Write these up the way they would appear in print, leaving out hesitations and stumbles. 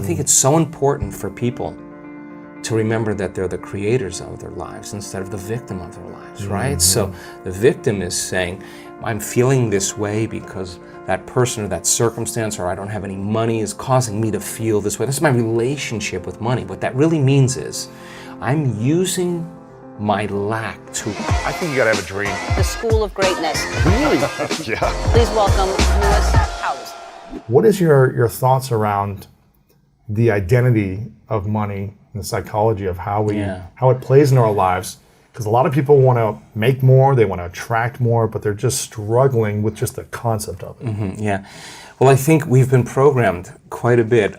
think it's so important for people to remember that they're the creators of their lives instead of the victim of their lives, right? So the victim is saying, I'm feeling this way because that person or that circumstance, or I don't have any money, is causing me to feel this way. That's my relationship with money. What that really means is I'm using my lack to... I think you gotta have a dream. The School of Greatness. Really? Yeah. Please welcome Lewis Howes. What is your thoughts around the identity of money and the psychology of how it plays into our lives? Because a lot of people want to make more, they want to attract more, but they're just struggling with just the concept of it. Yeah. Well, I think we've been programmed quite a bit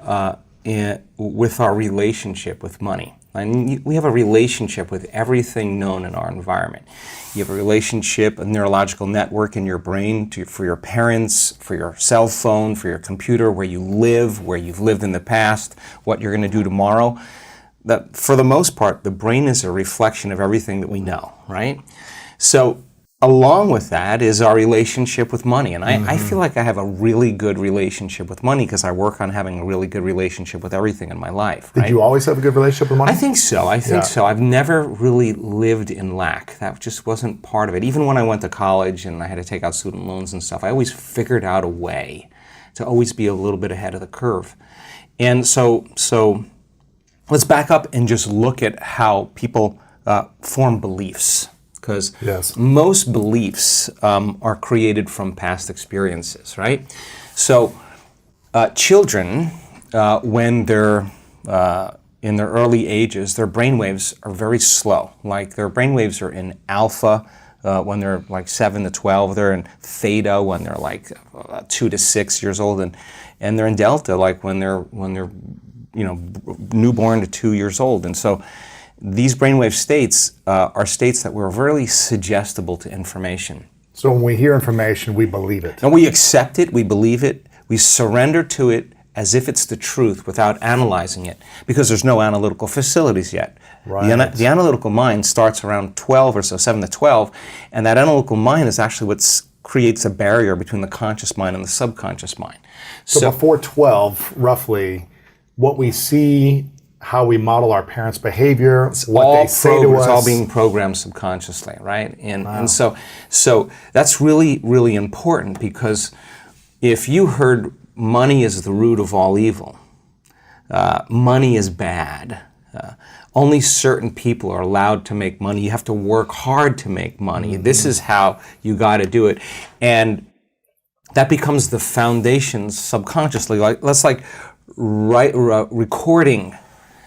with our relationship with money. And we have a relationship with everything known in our environment. You have a relationship, a neurological network in your brain for your parents, for your cell phone, for your computer, where you live, where you've lived in the past, what you're going to do tomorrow. That, for the most part, the brain is a reflection of everything that we know, right? So along with that is our relationship with money. And I feel like I have a really good relationship with money because I work on having a really good relationship with everything in my life. Did you always have a good relationship with money? I think so. I think so. I've never really lived in lack. That just wasn't part of it. Even when I went to college and I had to take out student loans and stuff, I always figured out a way to always be a little bit ahead of the curve. And so let's back up and just look at how people form beliefs. Because most beliefs are created from past experiences, right? So children, when they're in their early ages, their brainwaves are very slow. Like their brainwaves are in alpha when they're like 7 to 12. They're in theta when they're like 2 to 6 years old, and they're in delta like when they're newborn to 2 years old. And so these brainwave states are states that were really suggestible to information. So when we hear information, we believe it. And we accept it, we believe it, we surrender to it as if it's the truth without analyzing it, because there's no analytical facilities yet. Right. The analytical mind starts around 12 or so, 7 to 12, and that analytical mind is actually what creates a barrier between the conscious mind and the subconscious mind. So before 12, roughly, what we see, how we model our parents' behavior, what they say to us. It's all being programmed subconsciously, right? And so that's really, really important, because if you heard money is the root of all evil, money is bad, only certain people are allowed to make money, you have to work hard to make money, this is how you got to do it, and that becomes the foundation subconsciously. Let's recording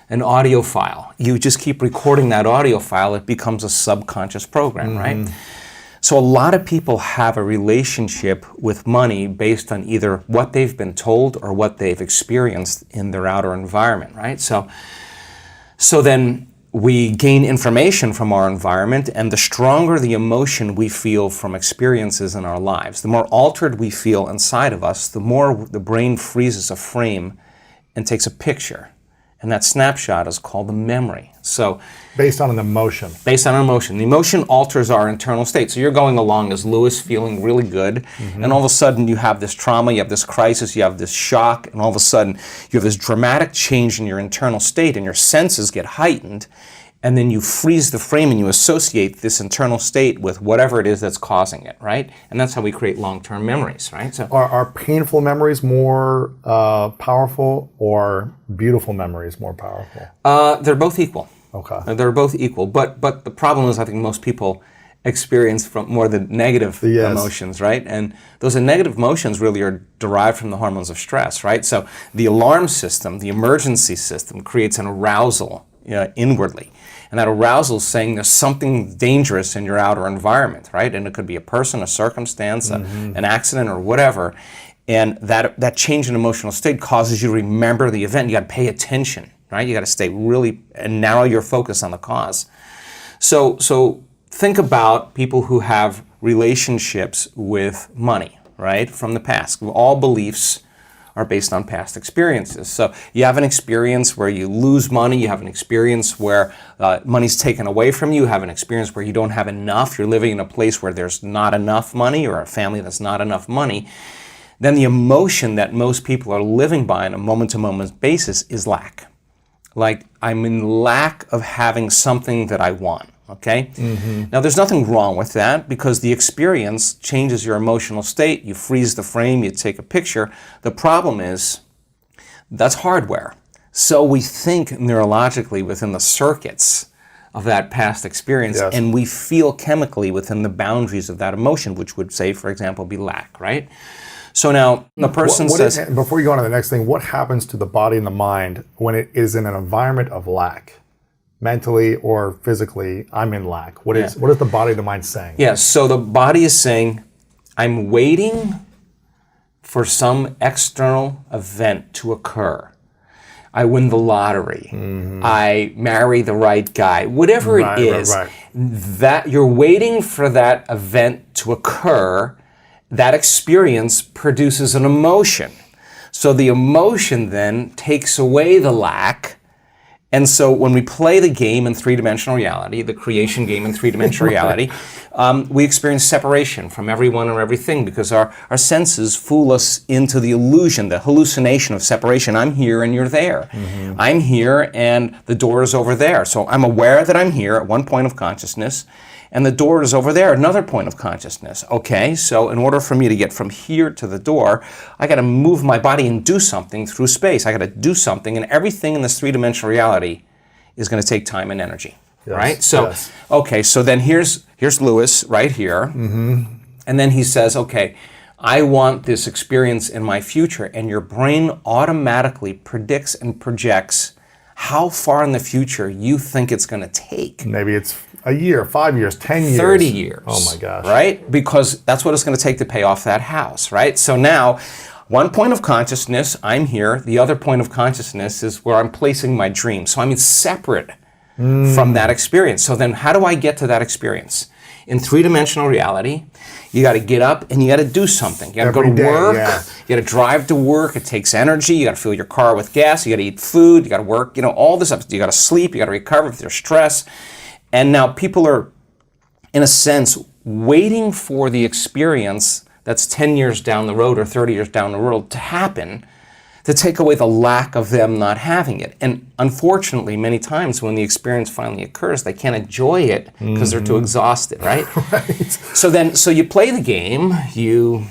an audio file. You just keep recording that audio file, it becomes a subconscious program, right? So a lot of people have a relationship with money based on either what they've been told or what they've experienced in their outer environment, right? So then we gain information from our environment, and the stronger the emotion we feel from experiences in our lives, the more altered we feel inside of us, the more the brain freezes a frame and takes a picture. And that snapshot is called the memory. So based on an emotion. Based on an emotion. The emotion alters our internal state. So you're going along as Lewis, feeling really good, and all of a sudden you have this trauma, you have this crisis, you have this shock, and all of a sudden you have this dramatic change in your internal state, and your senses get heightened, and then you freeze the frame and you associate this internal state with whatever it is that's causing it, right? And that's how we create long-term memories, right? So are painful memories more powerful, or beautiful memories more powerful? They're both equal. Okay. They're both equal, but the problem is I think most people experience from more the negative emotions, right? And those negative emotions really are derived from the hormones of stress, right? So the alarm system, the emergency system, creates an arousal inwardly. And that arousal is saying there's something dangerous in your outer environment, right? And it could be a person, a circumstance, an accident, or whatever. And that change in emotional state causes you to remember the event. You got to pay attention, right? You got to stay really and narrow your focus on the cause. So think about people who have relationships with money, right, from the past. All beliefs are based on past experiences. So you have an experience where you lose money, you have an experience where money's taken away from you, you have an experience where you don't have enough, you're living in a place where there's not enough money, or a family that's not enough money. then the emotion that most people are living by on a moment-to-moment basis is lack. Like, I'm in lack of having something that I want, okay? Now, there's nothing wrong with that because the experience changes your emotional state. You freeze the frame, you take a picture. The problem is that's hardware. So we think neurologically within the circuits of that past experience, and we feel chemically within the boundaries of that emotion, which would say, for example, be lack, right? So now the person says... before you go on to the next thing, what happens to the body and the mind when it is in an environment of lack? Mentally or physically, I'm in lack. What is the body and the mind saying? Yeah, so the body is saying, I'm waiting for some external event to occur. I win the lottery. I marry the right guy. Whatever it is, that you're waiting for that event to occur. That experience produces an emotion. So the emotion then takes away the lack. And so when we play the game in three-dimensional reality, the creation game in three-dimensional reality, we experience separation from everyone or everything because our senses fool us into the illusion, the hallucination of separation. I'm here and you're there. I'm here and the door is over there. So I'm aware that I'm here at one point of consciousness, and the door is over there, another point of consciousness. Okay, so in order for me to get from here to the door, I got to move my body and do something through space. I got to do something, and everything in this three-dimensional reality is going to take time and energy, right? So, okay, so then here's Lewis right here, and then he says, okay, I want this experience in my future, and your brain automatically predicts and projects how far in the future you think it's going to take. Maybe it's a year, 5 years, 10 years. 30 years. Oh my gosh. Right? Because that's what it's going to take to pay off that house, right? So now, one point of consciousness, I'm here. The other point of consciousness is where I'm placing my dream. So I'm separate from that experience. So then how do I get to that experience? In three-dimensional reality, you got to get up and you got to do something. You got to go to work. You got to drive to work. It takes energy. You got to fill your car with gas. You got to eat food. You got to work. All this stuff. You got to sleep. You got to recover if there's stress. And now people are, in a sense, waiting for the experience that's 10 years down the road or 30 years down the road to happen to take away the lack of them not having it. And unfortunately, many times when the experience finally occurs, they can't enjoy it because they're too exhausted, right? So you play the game, you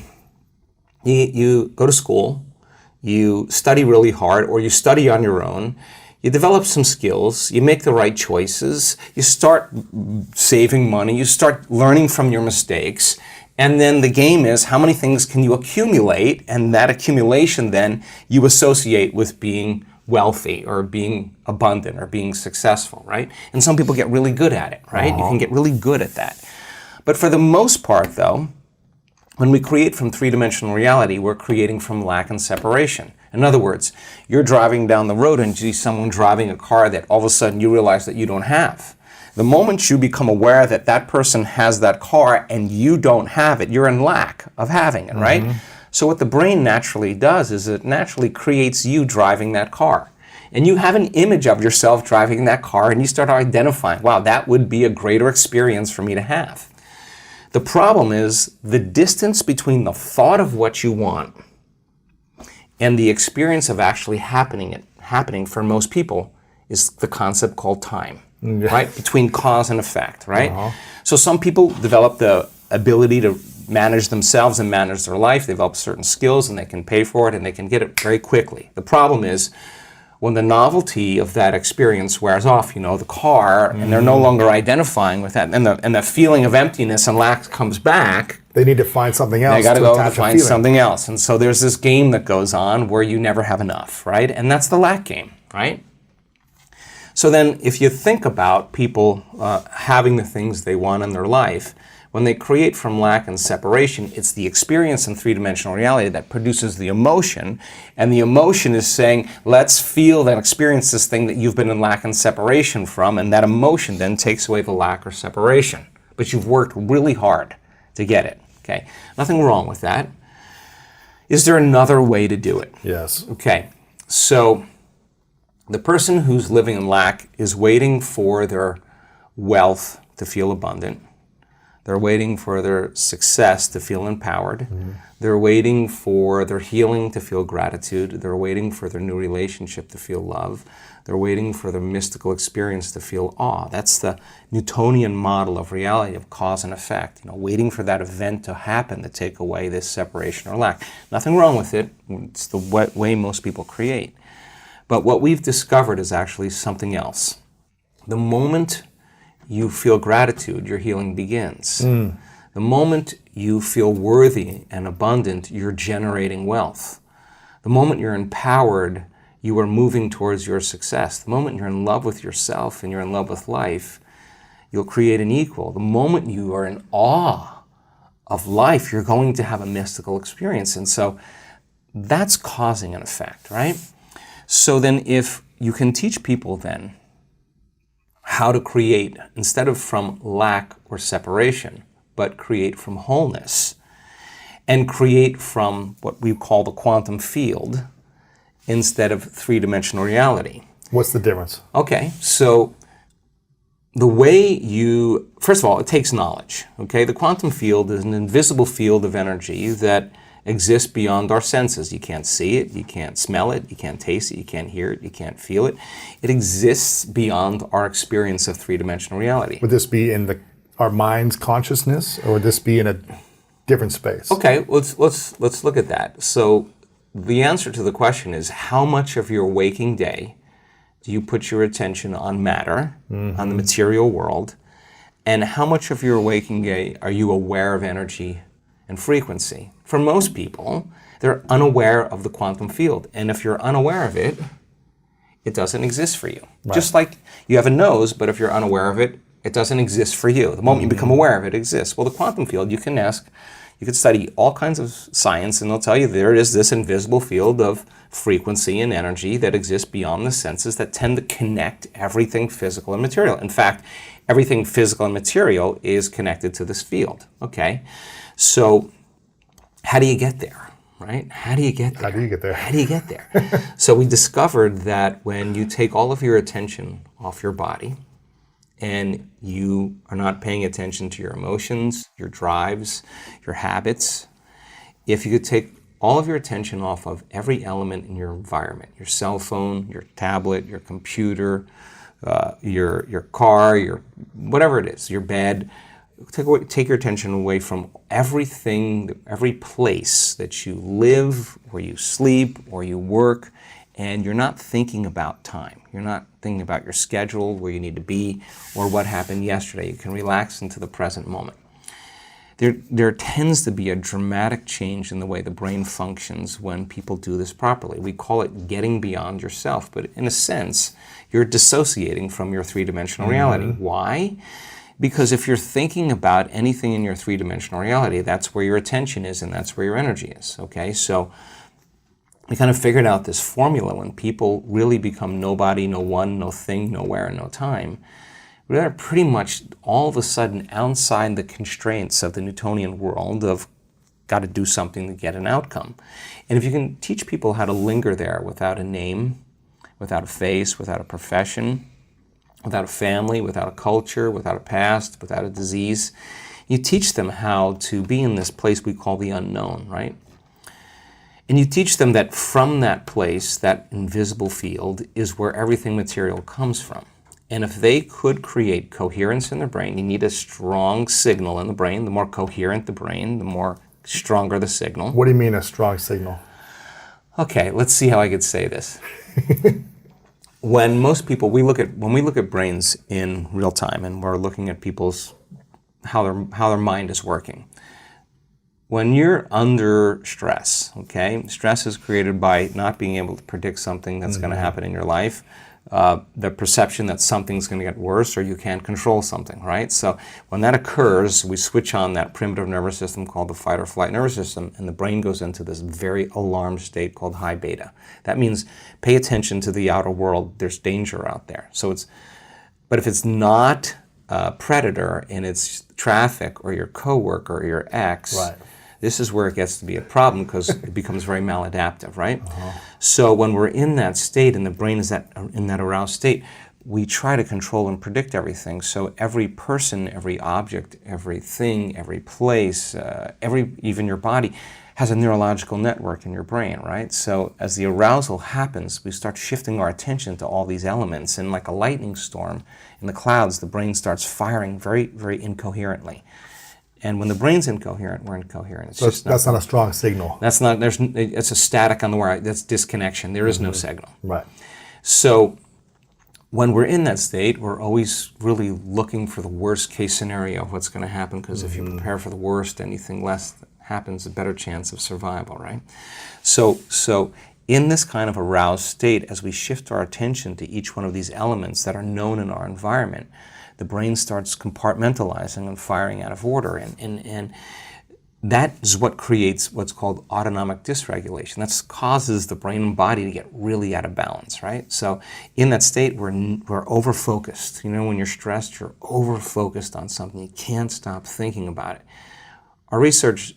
go to school, you study really hard, or you study on your own, you develop some skills, you make the right choices, you start saving money, you start learning from your mistakes, and then the game is how many things can you accumulate, and that accumulation then you associate with being wealthy or being abundant or being successful, right? And some people get really good at it, right? You can get really good at that. But for the most part, though, when we create from three-dimensional reality, we're creating from lack and separation. In other words, you're driving down the road and you see someone driving a car that all of a sudden you realize that you don't have. The moment you become aware that that person has that car and you don't have it, you're in lack of having it, right? So what the brain naturally does is it naturally creates you driving that car. And you have an image of yourself driving that car and you start identifying, wow, that would be a greater experience for me to have. The problem is the distance between the thought of what you want and the experience of actually happening for most people is the concept called time, right? Between cause and effect, right? So some people develop the ability to manage themselves and manage their life. They develop certain skills and they can pay for it and they can get it very quickly. The problem is when the novelty of that experience wears off, the car, and they're no longer identifying with that, and the feeling of emptiness and lack comes back. They need to find something else. They got to go and find something else. And so there's this game that goes on where you never have enough, right? And that's the lack game, right? So then if you think about people having the things they want in their life, when they create from lack and separation, it's the experience in three-dimensional reality that produces the emotion, and the emotion is saying, let's feel and experience this thing that you've been in lack and separation from, and that emotion then takes away the lack or separation. But you've worked really hard to get it, okay? Nothing wrong with that. Is there another way to do it? Yes. Okay, so the person who's living in lack is waiting for their wealth to feel abundant. They're waiting for their success to feel empowered. They're waiting for their healing to feel gratitude. They're waiting for their new relationship to feel love. They're waiting for their mystical experience to feel awe. That's the Newtonian model of reality, of cause and effect. Waiting for that event to happen to take away this separation or lack. Nothing wrong with it. It's the way most people create. But what we've discovered is actually something else. The moment you feel gratitude, your healing begins. The moment you feel worthy and abundant, you're generating wealth. The moment you're empowered, you are moving towards your success. The moment you're in love with yourself and you're in love with life, you'll create an equal. The moment you are in awe of life, you're going to have a mystical experience. And so that's causing an effect, right? So then if you can teach people then how to create, instead of from lack or separation, but create from wholeness, and create from what we call the quantum field instead of three-dimensional reality. What's the difference? Okay, so the way first of all, it takes knowledge, okay? The quantum field is an invisible field of energy that exists beyond our senses. You can't see it, you can't smell it, you can't taste it, you can't hear it, you can't feel it. It exists beyond our experience of three-dimensional reality. Would this be in our mind's consciousness, or would this be in a different space? Okay, let's look at that. So the answer to the question is, how much of your waking day do you put your attention on matter, on the material world, and how much of your waking day are you aware of energy and frequency? For most people, they're unaware of the quantum field. And if you're unaware of it, it doesn't exist for you. Right. Just like you have a nose, but if you're unaware of it, it doesn't exist for you. The moment you become aware of it, it exists. Well, the quantum field, you could study all kinds of science, and they'll tell you there is this invisible field of frequency and energy that exists beyond the senses that tend to connect everything physical and material. In fact, everything physical and material is connected to this field, okay? So how do you get there, right? How do you get there? How do you get there? So we discovered that when you take all of your attention off your body and you are not paying attention to your emotions, your drives, your habits, if you could take all of your attention off of every element in your environment, your cell phone, your tablet, your computer, your car, your whatever it is, your bed, take your attention away from everything, every place that you live, where you sleep, or you work, and you're not thinking about time. You're not thinking about your schedule, where you need to be, or what happened yesterday. You can relax into the present moment. There tends to be a dramatic change in the way the brain functions when people do this properly. We call it getting beyond yourself, but in a sense, you're dissociating from your three-dimensional reality. Why? Because if you're thinking about anything in your three-dimensional reality, that's where your attention is and that's where your energy is, okay? So we kind of figured out this formula when people really become nobody, no one, no thing, nowhere, and no time. We're pretty much all of a sudden outside the constraints of the Newtonian world of got to do something to get an outcome. And if you can teach people how to linger there without a name, without a face, without a profession, without a family, without a culture, without a past, without a disease, you teach them how to be in this place we call the unknown, right? And you teach them that from that place, that invisible field, is where everything material comes from. And if they could create coherence in their brain, you need a strong signal in the brain. The more coherent the brain, the more stronger the signal. What do you mean a strong signal? Okay, let's see how I could say this. When most people, when we look at brains in real time, and we're looking at people's how their mind is working. When you're under stress, okay, stress is created by not being able to predict something that's going to happen in your life. The perception that something's going to get worse, or you can't control something, right? So when that occurs, we switch on that primitive nervous system called the fight or flight nervous system, and the brain goes into this very alarmed state called high beta. That means pay attention to the outer world. There's danger out there. But if it's not a predator and it's traffic or your coworker or your ex, right. This is where it gets to be a problem because it becomes very maladaptive, right? So when we're in that state and the brain is in that aroused state, we try to control and predict everything. So every person, every object, everything, every place, even your body has a neurological network in your brain, right? So as the arousal happens, we start shifting our attention to all these elements, and like a lightning storm in the clouds, the brain starts firing very, very incoherently. And when the brain's incoherent, we're incoherent. It's so just that's not a strong signal. It's a static on the wire. That's disconnection. There is no signal. Right. So when we're in that state, we're always really looking for the worst case scenario of what's going to happen, because if you prepare for the worst, anything less happens, a better chance of survival, right? So in this kind of aroused state, as we shift our attention to each one of these elements that are known in our environment, the brain starts compartmentalizing and firing out of order, and that is what creates what's called autonomic dysregulation. That causes the brain and body to get really out of balance, right? So in that state, we're over-focused. You know, when you're stressed, you're over-focused on something. You can't stop thinking about it. Our research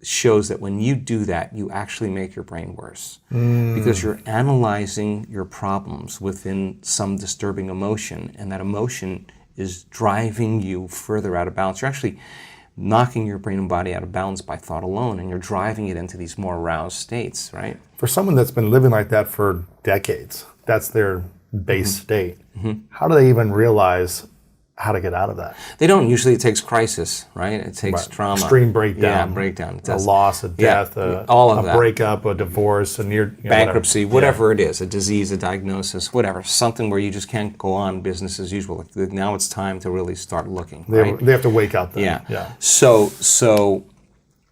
shows that when you do that, you actually make your brain worse, because you're analyzing your problems within some disturbing emotion, and that emotion is driving you further out of balance. You're actually knocking your brain and body out of balance by thought alone, and you're driving it into these more aroused states, right? For someone that's been living like that for decades, that's their base state. How do they even realize how to get out of that? They don't. Usually it takes crisis, right? It takes trauma. Extreme breakdown. Yeah, breakdown. A loss, a death, all of a that. Breakup, a divorce, a near bankruptcy, whatever it is, a disease, a diagnosis, whatever, something where you just can't go on business as usual. Now it's time to really start looking, right? They have to wake up then. Yeah. So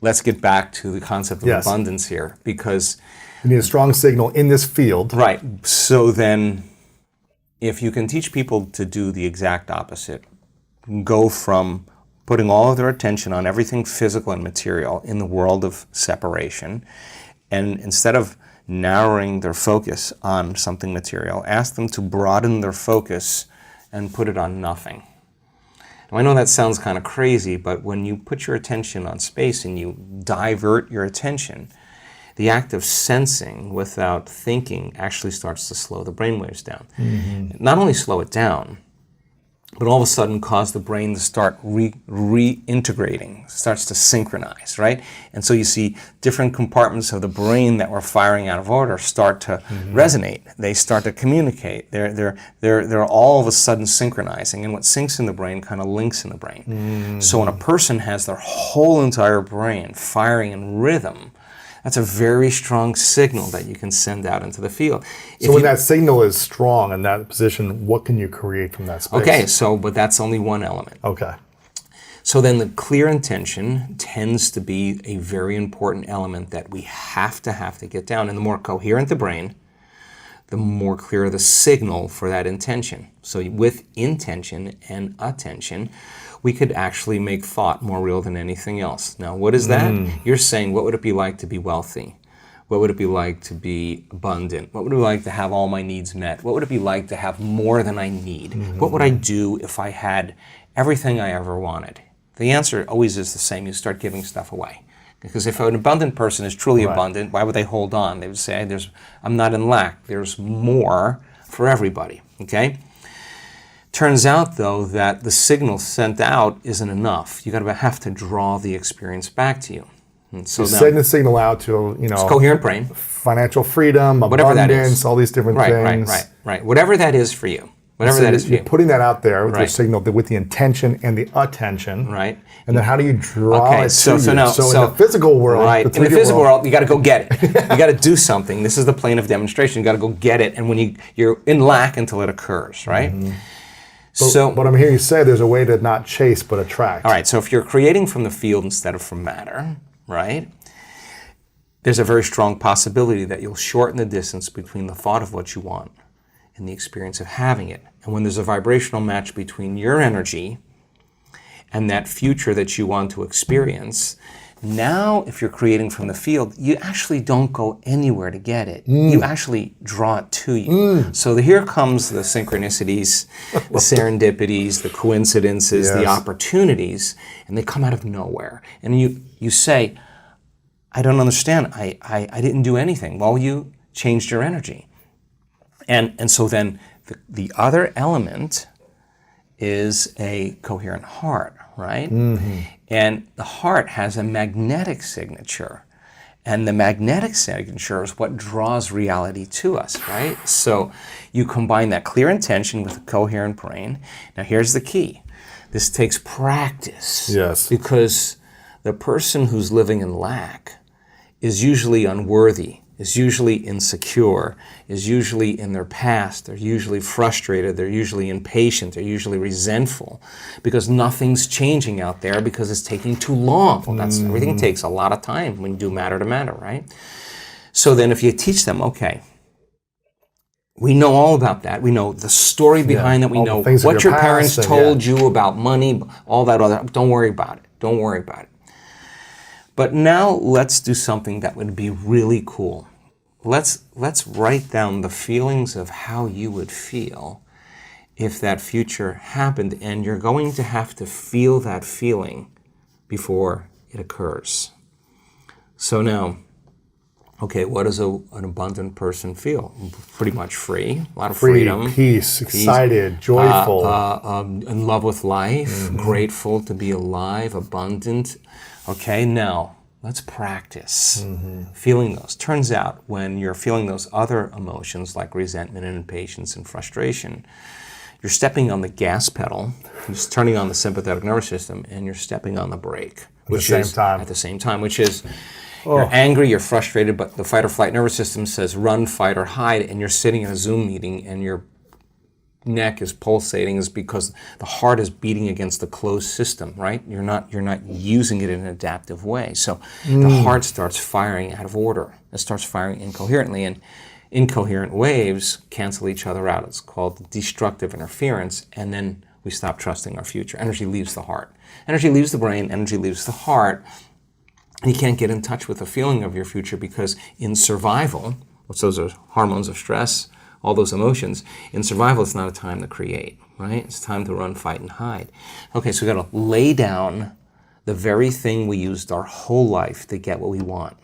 let's get back to the concept of abundance here, because you need a strong signal in this field. Right. So then, if you can teach people to do the exact opposite, go from putting all of their attention on everything physical and material in the world of separation, and instead of narrowing their focus on something material, ask them to broaden their focus and put it on nothing. Now, I know that sounds kind of crazy, but when you put your attention on space and you divert your attention, the act of sensing without thinking actually starts to slow the brainwaves down. Not only slow it down, but all of a sudden cause the brain to start reintegrating, starts to synchronize, right? And so you see different compartments of the brain that were firing out of order start to resonate. They start to communicate. They're all of a sudden synchronizing, and what syncs in the brain kind of links in the brain. So when a person has their whole entire brain firing in rhythm, that's a very strong signal that you can send out into the field. So when that signal is strong in that position, what can you create from that space? Okay, but that's only one element. Okay. So then the clear intention tends to be a very important element that we have to get down. And the more coherent the brain, the more clear the signal for that intention. So with intention and attention, we could actually make thought more real than anything else. Now, what is that? You're saying, what would it be like to be wealthy? What would it be like to be abundant? What would it be like to have all my needs met? What would it be like to have more than I need? What would I do if I had everything I ever wanted? The answer always is the same. You start giving stuff away. Because if an abundant person is truly abundant, why would they hold on? They would say, I'm not in lack. There's more for everybody, okay? Turns out, though, that the signal sent out isn't enough. You have to draw the experience back to you. And so now, send the signal out to, it's coherent brain, financial freedom, whatever abundance, all these different things. Right. Whatever that is for you. Whatever that is for you. You're putting that out there with your signal, with the intention and the attention. Right. And then how do you draw it to you? So in the physical world, in the physical world, you got to go get it. You got to do something. This is the plane of demonstration. You got to go get it, and when you're in lack until it occurs, right? But I'm hearing you say there's a way to not chase but attract. All right. So if you're creating from the field instead of from matter, right? There's a very strong possibility that you'll shorten the distance between the thought of what you want and the experience of having it. And when there's a vibrational match between your energy and that future that you want to experience, now if you're creating from the field, you actually don't go anywhere to get it. You actually draw it to you. So here comes the synchronicities, the serendipities, the coincidences, the opportunities, and they come out of nowhere. And you say, I don't understand. I didn't do anything. Well, you changed your energy. And so then The other element is a coherent heart, right? And the heart has a magnetic signature. And the magnetic signature is what draws reality to us, right? So you combine that clear intention with a coherent brain. Now here's the key. This takes practice. Yes. Because the person who's living in lack is usually unworthy, is usually insecure, is usually in their past, they're usually frustrated, they're usually impatient, they're usually resentful because nothing's changing out there because it's taking too long. Well, everything takes a lot of time when you do matter to matter, right? So then if you teach them, okay, we know all about that. We know the story behind that. We know what your parents told you about money, all that other. Don't worry about it. Don't worry about it. But now let's do something that would be really cool. Let's write down the feelings of how you would feel if that future happened, and you're going to have to feel that feeling before it occurs. So now, okay, what does an abundant person feel? Pretty much free, a lot of freedom. Peace, excited, joyful. In love with life, grateful to be alive, abundant. Okay, now let's practice feeling those. Turns out when you're feeling those other emotions like resentment and impatience and frustration, you're stepping on the gas pedal, you're just turning on the sympathetic nervous system, and you're stepping on the brake. At the same time, which is you're angry, you're frustrated, but the fight or flight nervous system says run, fight, or hide, and you're sitting in a Zoom meeting and your neck is pulsating is because the heart is beating against the closed system, right? You're not using it in an adaptive way. So the heart starts firing out of order. It starts firing incoherently, and incoherent waves cancel each other out. It's called destructive interference, and then we stop trusting our future. Energy leaves the heart. Energy leaves the brain, energy leaves the heart, and you can't get in touch with the feeling of your future because in survival, which those are hormones of stress, all those emotions, in survival it's not a time to create, right? It's time to run, fight, and hide. Okay, so we got to lay down the very thing we used our whole life to get what we want.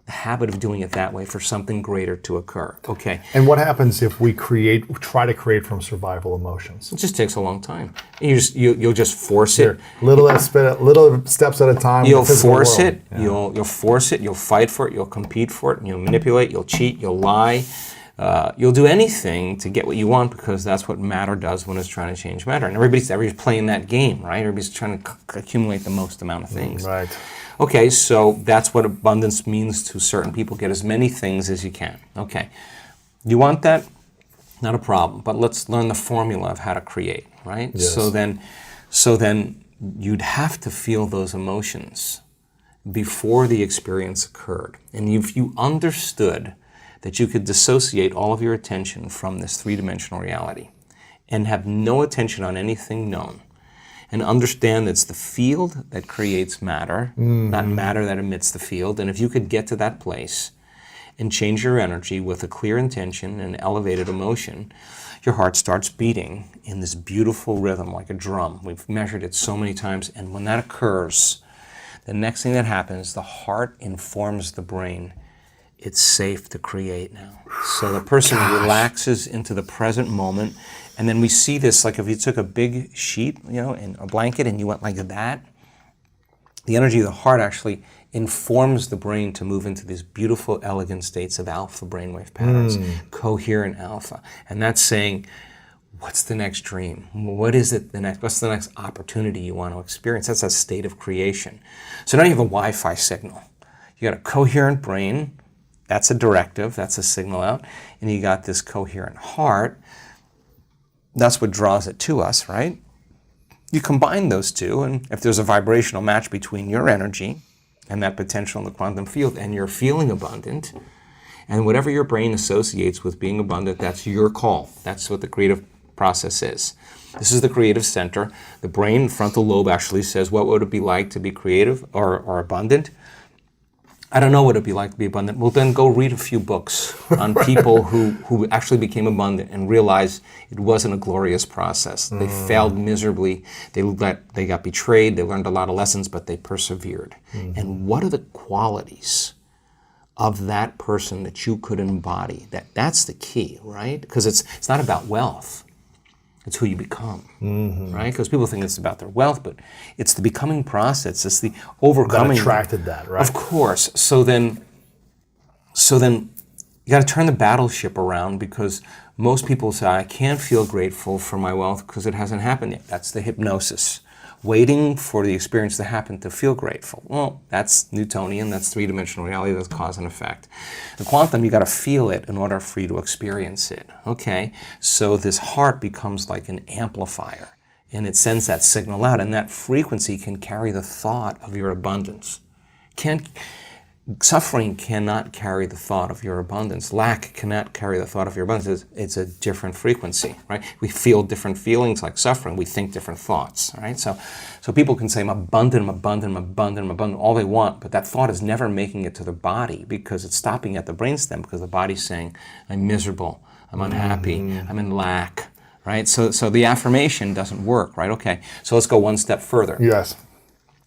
The habit of doing it that way for something greater to occur. Okay. And what happens if we try to create from survival emotions? It just takes a long time. You'll just force it. Little steps at a time. You'll force it. Yeah. You'll force it. You'll fight for it. You'll compete for it. And you'll manipulate. You'll cheat. You'll lie. You'll do anything to get what you want because that's what matter does when it's trying to change matter. And everybody's playing that game, right? Everybody's trying to accumulate the most amount of things. Right. Okay, so that's what abundance means to certain people. Get as many things as you can. Okay, you want that? Not a problem. But let's learn the formula of how to create, right? Yes. So then you'd have to feel those emotions before the experience occurred. And if you understood that you could dissociate all of your attention from this three-dimensional reality and have no attention on anything known, and understand it's the field that creates matter, not matter that emits the field. And if you could get to that place and change your energy with a clear intention and elevated emotion, your heart starts beating in this beautiful rhythm like a drum. We've measured it so many times. And when that occurs, the next thing that happens, the heart informs the brain, it's safe to create now. So the person relaxes into the present moment. And then we see this, like if you took a big sheet, and a blanket, and you went like that, the energy of the heart actually informs the brain to move into these beautiful, elegant states of alpha brainwave patterns, coherent alpha. And that's saying, what's the next dream? What's the next opportunity you want to experience? That's a state of creation. So now you have a Wi-Fi signal. You got a coherent brain, that's a directive, that's a signal out, and you got this coherent heart. That's what draws it to us, right? You combine those two, and if there's a vibrational match between your energy and that potential in the quantum field, and you're feeling abundant, and whatever your brain associates with being abundant, that's your call. That's what the creative process is. This is the creative center. The brain, frontal lobe, actually says, what would it be like to be creative or abundant? I don't know what it'd be like to be abundant. Well, then go read a few books on people who actually became abundant and realized it wasn't a glorious process. They failed miserably. They got betrayed. They learned a lot of lessons, but they persevered. And what are the qualities of that person that you could embody. That's the key, right? Because it's not about wealth. It's who you become, right? Because people think it's about their wealth, but it's the becoming process. It's the overcoming. That attracted that, right? Of course. So then you got to turn the battleship around, because most people say, I can't feel grateful for my wealth because it hasn't happened yet. That's the hypnosis. Waiting for the experience to happen to feel grateful. Well, that's Newtonian, that's three-dimensional reality, that's cause and effect. The quantum, you got to feel it in order for you to experience it. Okay, so this heart becomes like an amplifier, and it sends that signal out, and that frequency can carry the thought of your abundance. Suffering cannot carry the thought of your abundance. Lack cannot carry the thought of your abundance. It's a different frequency, right? We feel different feelings like suffering. We think different thoughts, right? So people can say, I'm abundant, I'm abundant, I'm abundant, I'm abundant, all they want, but that thought is never making it to the body, because it's stopping at the brainstem, because the body's saying, I'm miserable, I'm unhappy, I'm in lack, right? So the affirmation doesn't work, right? Okay, so let's go one step further. Yes.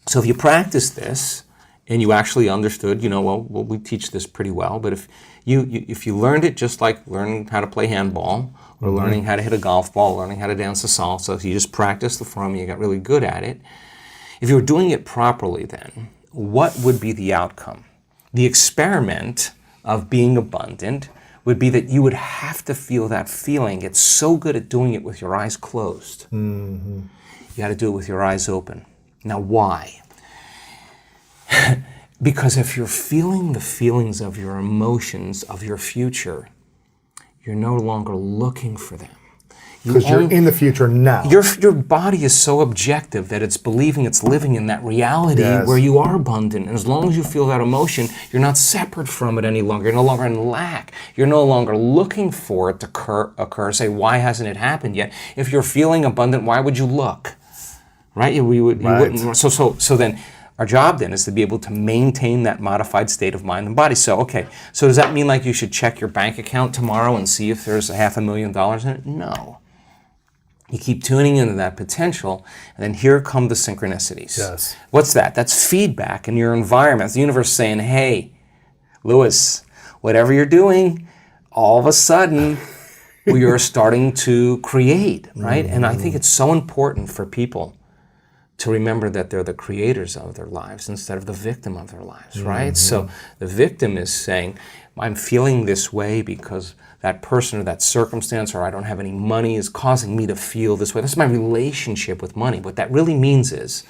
So if you practice this, and you actually understood, well, we teach this pretty well, but if you learned it just like learning how to play handball, or learning how to hit a golf ball, learning how to dance a salsa, if you just practiced the form, you got really good at it. If you were doing it properly then, what would be the outcome? The experiment of being abundant would be that you would have to feel that feeling. Get so good at doing it with your eyes closed. You got to do it with your eyes open. Now, why? Because if you're feeling the feelings of your emotions, of your future, you're no longer looking for them. Because you're in the future now. Your body is so objective that it's believing it's living in that reality where you are abundant. And as long as you feel that emotion, you're not separate from it any longer. You're no longer in lack. You're no longer looking for it to occur. Say, why hasn't it happened yet? If you're feeling abundant, why would you look? Right? You wouldn't. So then, our job then is to be able to maintain that modified state of mind and body. So does that mean like you should check your bank account tomorrow and see if there's $500,000 in it? No. You keep tuning into that potential, and then here come the synchronicities. Yes. What's that? That's feedback in your environment. It's the universe saying, hey, Lewis, whatever you're doing, all of a sudden, we are starting to create, right? And I think it's so important for people to remember that they're the creators of their lives instead of the victim of their lives, right? So the victim is saying, I'm feeling this way because that person or that circumstance, or I don't have any money, is causing me to feel this way. That's my relationship with money. What that really means is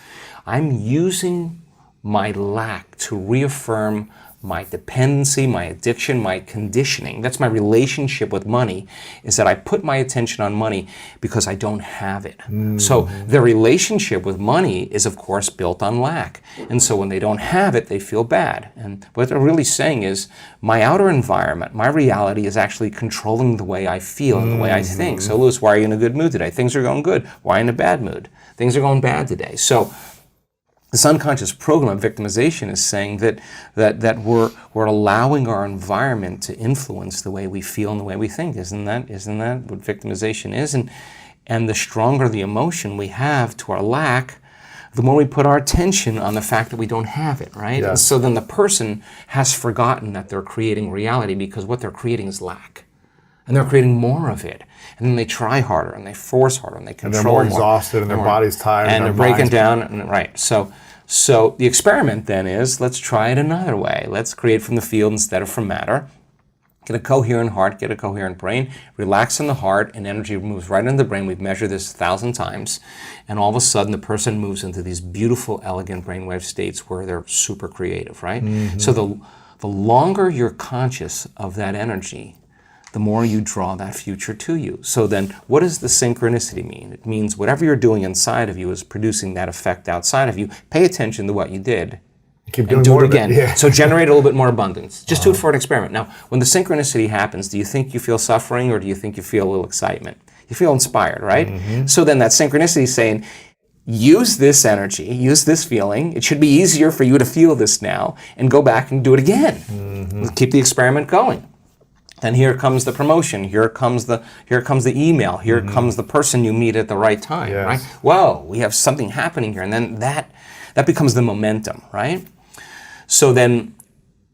I'm using my lack to reaffirm my dependency, my addiction, my conditioning. That's my relationship with money, is that I put my attention on money because I don't have it. So their relationship with money is, of course, built on lack. And so when they don't have it, they feel bad. And what they're really saying is, my outer environment, my reality is actually controlling the way I feel and the way I think. So, Lewis, why are you in a good mood today? Things are going good. Why in a bad mood? Things are going bad today. So this unconscious program of victimization is saying that we're allowing our environment to influence the way we feel and the way we think. Isn't that what victimization is? And the stronger the emotion we have to our lack, the more we put our attention on the fact that we don't have it, right? Yes. And so then the person has forgotten that they're creating reality, because what they're creating is lack. And they're creating more of it. And then they try harder, and they force harder, and they control more. And they're more exhausted, and their body's tired. And they're breaking down, and right. So the experiment then is, let's try it another way. Let's create from the field instead of from matter. Get a coherent heart, get a coherent brain, relax in the heart, and energy moves right into the brain. We've measured this 1,000 times. And all of a sudden, the person moves into these beautiful, elegant brainwave states where they're super creative, right? So the longer you're conscious of that energy, the more you draw that future to you. So then, what does the synchronicity mean? It means whatever you're doing inside of you is producing that effect outside of you. Pay attention to what you did. Keep doing and do more it again. Yeah. So generate a little bit more abundance. Just do it for an experiment. Now, when the synchronicity happens, do you think you feel suffering, or do you think you feel a little excitement? You feel inspired, right? So then that synchronicity is saying, use this energy, use this feeling. It should be easier for you to feel this now, and go back and do it again. Keep the experiment going. Then here comes the promotion. Here comes the email. Here comes the person you meet at the right time. Yes. Right? Whoa, we have something happening here, and then that becomes the momentum, right? So then,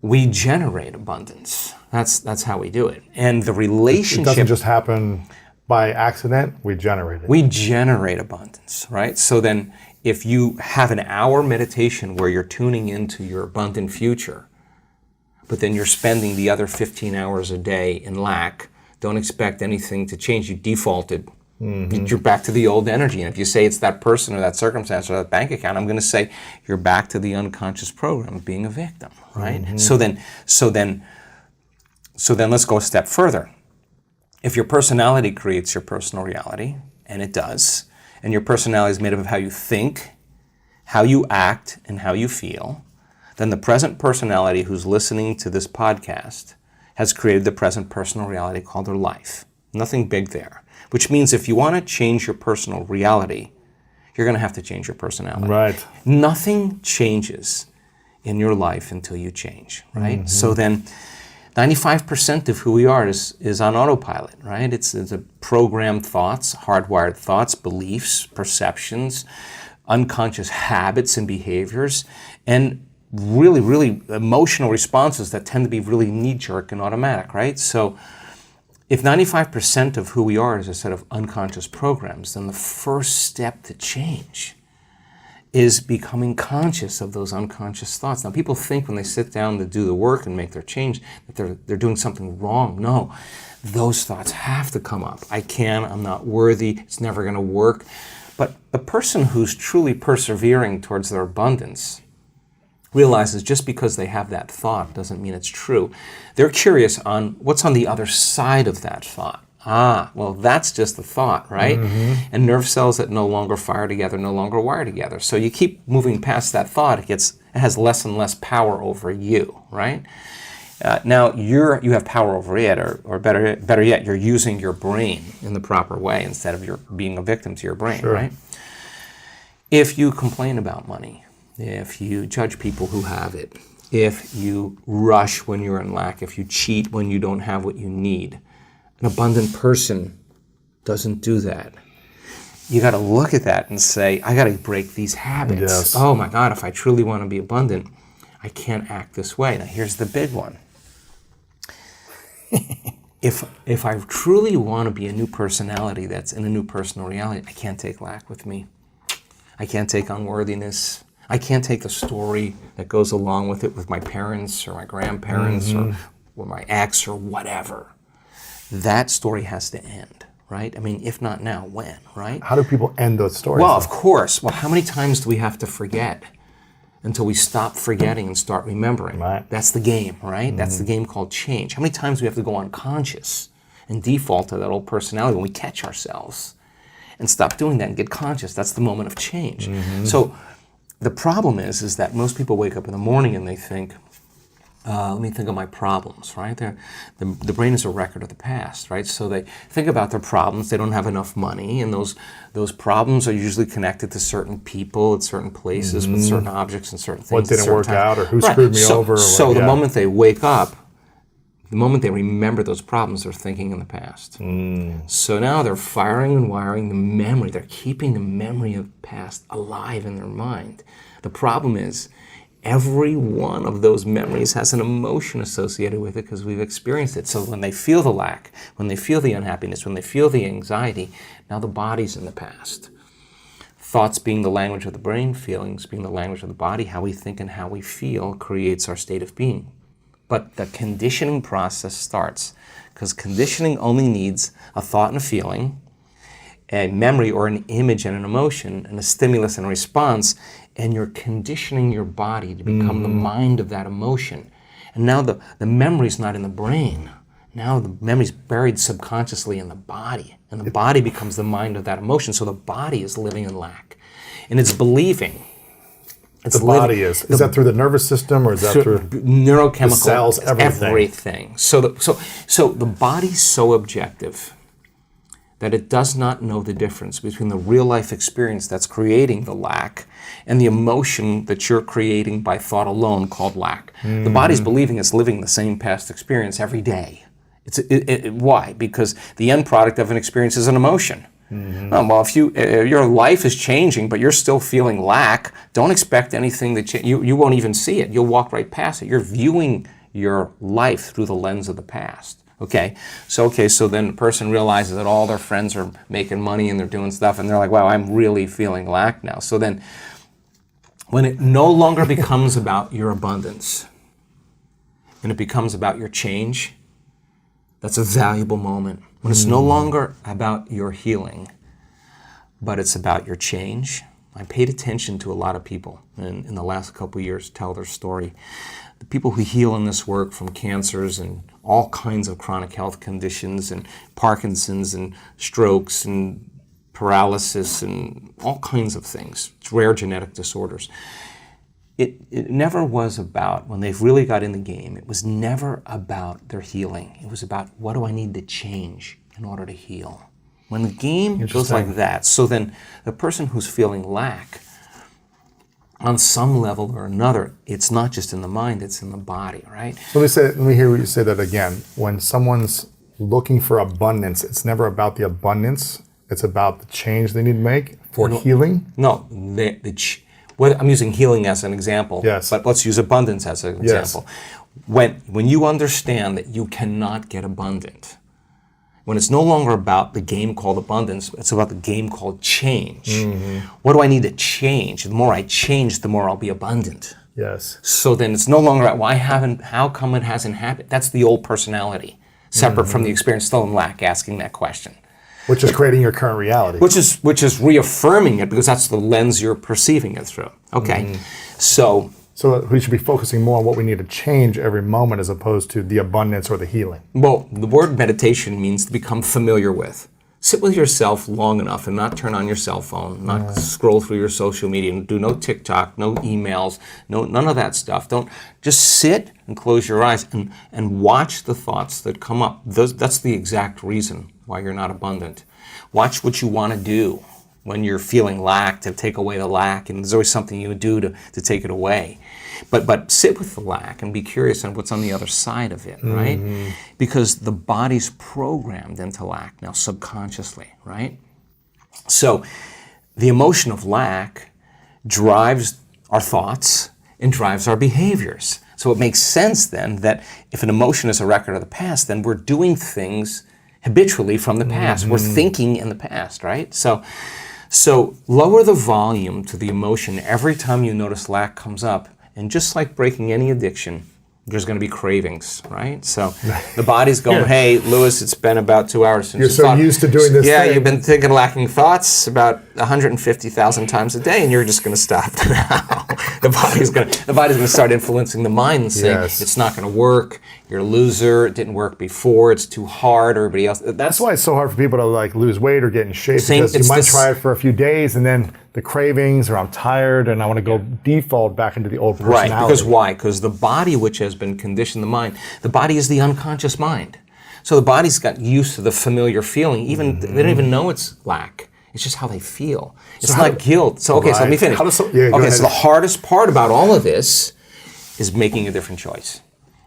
we generate abundance. That's how we do it. And the relationship... It doesn't just happen by accident, we generate it. We generate abundance, right? So then if you have an hour meditation where you're tuning into your abundant future, but then you're spending the other 15 hours a day in lack, don't expect anything to change. You defaulted. You're back to the old energy. And if you say it's that person or that circumstance or that bank account, I'm going to say you're back to the unconscious program of being a victim, right? So then let's go a step further. If your personality creates your personal reality, and it does, and your personality is made up of how you think, how you act, and how you feel, then the present personality who's listening to this podcast has created the present personal reality called their life. Nothing big there. Which means if you want to change your personal reality, you're going to have to change your personality. Right. Nothing changes in your life until you change, right? So then 95% of who we are is on autopilot, right? It's a programmed thoughts, hardwired thoughts, beliefs, perceptions, unconscious habits and behaviors, and really, really emotional responses that tend to be really knee-jerk and automatic, right? So if 95% of who we are is a set of unconscious programs, then the first step to change is becoming conscious of those unconscious thoughts. Now, people think when they sit down to do the work and make their change that they're doing something wrong. No, those thoughts have to come up. I'm not worthy, it's never going to work. But the person who's truly persevering towards their abundance realizes just because they have that thought doesn't mean it's true. They're curious on what's on the other side of that thought. Well, that's just a thought, right? And nerve cells that no longer fire together no longer wire together. So you keep moving past that thought, it has less and less power over you, right? Now you have power over it, or better yet, you're using your brain in the proper way instead of being a victim to your brain, right? If you complain about money, if you judge people who have it, if you rush when you're in lack, if you cheat when you don't have what you need, an abundant person doesn't do that. You got to look at that and say, I got to break these habits. Yes. Oh my God, if I truly want to be abundant, I can't act this way. Now here's the big one. If I truly want to be a new personality that's in a new personal reality, I can't take lack with me. I can't take unworthiness. I can't take the story that goes along with it with my parents or my grandparents or my ex or whatever. That story has to end, right? I mean, if not now, when, right? How do people end those stories? Well, of course. Well, how many times do we have to forget until we stop forgetting and start remembering? Right. That's the game, right? That's the game called change. How many times do we have to go unconscious and default to that old personality when we catch ourselves and stop doing that and get conscious? That's the moment of change. So the problem is that most people wake up in the morning and they think, let me think of my problems, right? The brain is a record of the past, right? So they think about their problems. They don't have enough money, and those problems are usually connected to certain people at certain places with certain objects and certain things. What didn't work out, or who Right. screwed me over. Or So the moment they wake up, the moment they remember those problems, they're thinking in the past. So now they're firing and wiring the memory. They're keeping the memory of the past alive in their mind. The problem is, every one of those memories has an emotion associated with it because we've experienced it. So when they feel the lack, when they feel the unhappiness, when they feel the anxiety, now the body's in the past. Thoughts being the language of the brain, feelings being the language of the body, how we think and how we feel creates our state of being. But the conditioning process starts because conditioning only needs a thought and a feeling, a memory or an image and an emotion, and a stimulus and a response, and you're conditioning your body to become the mind of that emotion. And now the memory's not in the brain. Now the memory's buried subconsciously in the body, and the body becomes the mind of that emotion. So the body is living in lack, and it's believing. The body is that through the nervous system, or is that through neurochemical, the cells, everything? So the body's so objective that it does not know the difference between the real life experience that's creating the lack and the emotion that you're creating by thought alone called lack. The body's believing it's living the same past experience every day. Why? Because the end product of an experience is an emotion. Oh, well, if your life is changing, but you're still feeling lack, don't expect anything to change. You won't even see it. You'll walk right past it. You're viewing your life through the lens of the past. Okay, so then the person realizes that all their friends are making money and they're doing stuff, and they're like, wow, I'm really feeling lack now. So then, when it no longer becomes about your abundance, and it becomes about your change, that's a valuable moment. When it's no longer about your healing, but it's about your change. I paid attention to a lot of people in the last couple of years tell their story. The people who heal in this work from cancers and all kinds of chronic health conditions and Parkinson's and strokes and paralysis and all kinds of things, rare genetic disorders. It never was about, when they've really got in the game, it was never about their healing. It was about, what do I need to change in order to heal? When the game goes like that, so then the person who's feeling lack, on some level or another, it's not just in the mind, it's in the body, right? So let me hear you say that again. When someone's looking for abundance, it's never about the abundance, it's about the change they need to make for healing? No, I'm using healing as an example, yes. But let's use abundance as an example. When you understand that you cannot get abundant, when it's no longer about the game called abundance, it's about the game called change. What do I need to change? The more I change, the more I'll be abundant. Yes. So then it's no longer about how come it hasn't happened? That's the old personality, separate from the experience, still in lack, asking that question. Which is creating your current reality. Which is reaffirming it, because that's the lens you're perceiving it through. Okay, so we should be focusing more on what we need to change every moment as opposed to the abundance or the healing. Well, the word meditation means to become familiar with. Sit with yourself long enough and not turn on your cell phone, not scroll through your social media, and do no TikTok, no emails, none of that stuff. Don't just sit and close your eyes and watch the thoughts that come up. That's the exact reason why you're not abundant. Watch what you want to do when you're feeling lack, to take away the lack, and there's always something you would do to take it away. But sit with the lack and be curious on what's on the other side of it, right? Because the body's programmed into lack now subconsciously, right? So the emotion of lack drives our thoughts and drives our behaviors. So it makes sense then that if an emotion is a record of the past, then we're doing things habitually from the past. We're thinking in the past, right? So lower the volume to the emotion every time you notice lack comes up. And just like breaking any addiction, there's going to be cravings, right? So the body's going, hey, Lewis, it's been about 2 hours since you're so used to doing this thing. You've been thinking lacking thoughts about 150,000 times a day, and you're just going to stop now. The body's going to start influencing the mind and saying, it's not going to work, you're a loser, it didn't work before, it's too hard, everybody else. That's why it's so hard for people to lose weight or get in shape, because you might try it for a few days and then the cravings, or I'm tired and I want to go default back into the old personality. Right, because why? Because the body, which has been conditioned, the mind, the body is the unconscious mind. So the body's got used to the familiar feeling, even they don't even know it's lack. It's just how they feel. It's not guilt. So so let me finish. So the hardest part about all of this is making a different choice.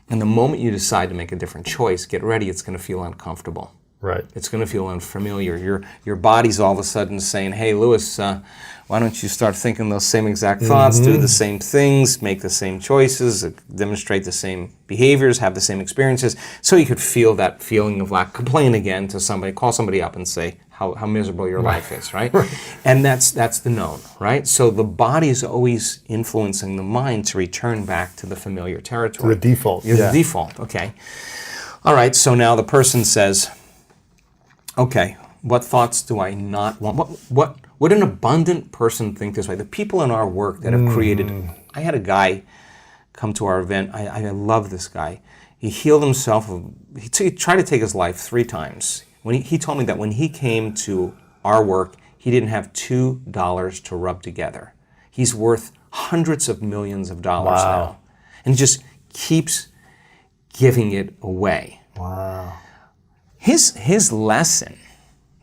And the moment you decide to make a different choice, get ready, it's going to feel uncomfortable. Right. It's going to feel unfamiliar. Your body's all of a sudden saying, hey, Lewis, why don't you start thinking those same exact thoughts, do the same things, make the same choices, demonstrate the same behaviors, have the same experiences, so you could feel that feeling of lack. Complain again to somebody, call somebody up and say how miserable your life is, right? And that's the known, right? So the body is always influencing the mind to return back to the familiar territory. To the default. The default, okay. All right, so now the person says, okay, what thoughts do I not want? What would an abundant person think this way? The people in our work that have created, I had a guy come to our event. I love this guy. He healed himself. He tried to take his life 3 times. When he told me that when he came to our work, he didn't have $2 to rub together. He's worth hundreds of millions of dollars now. And he just keeps giving it away. Wow. His lesson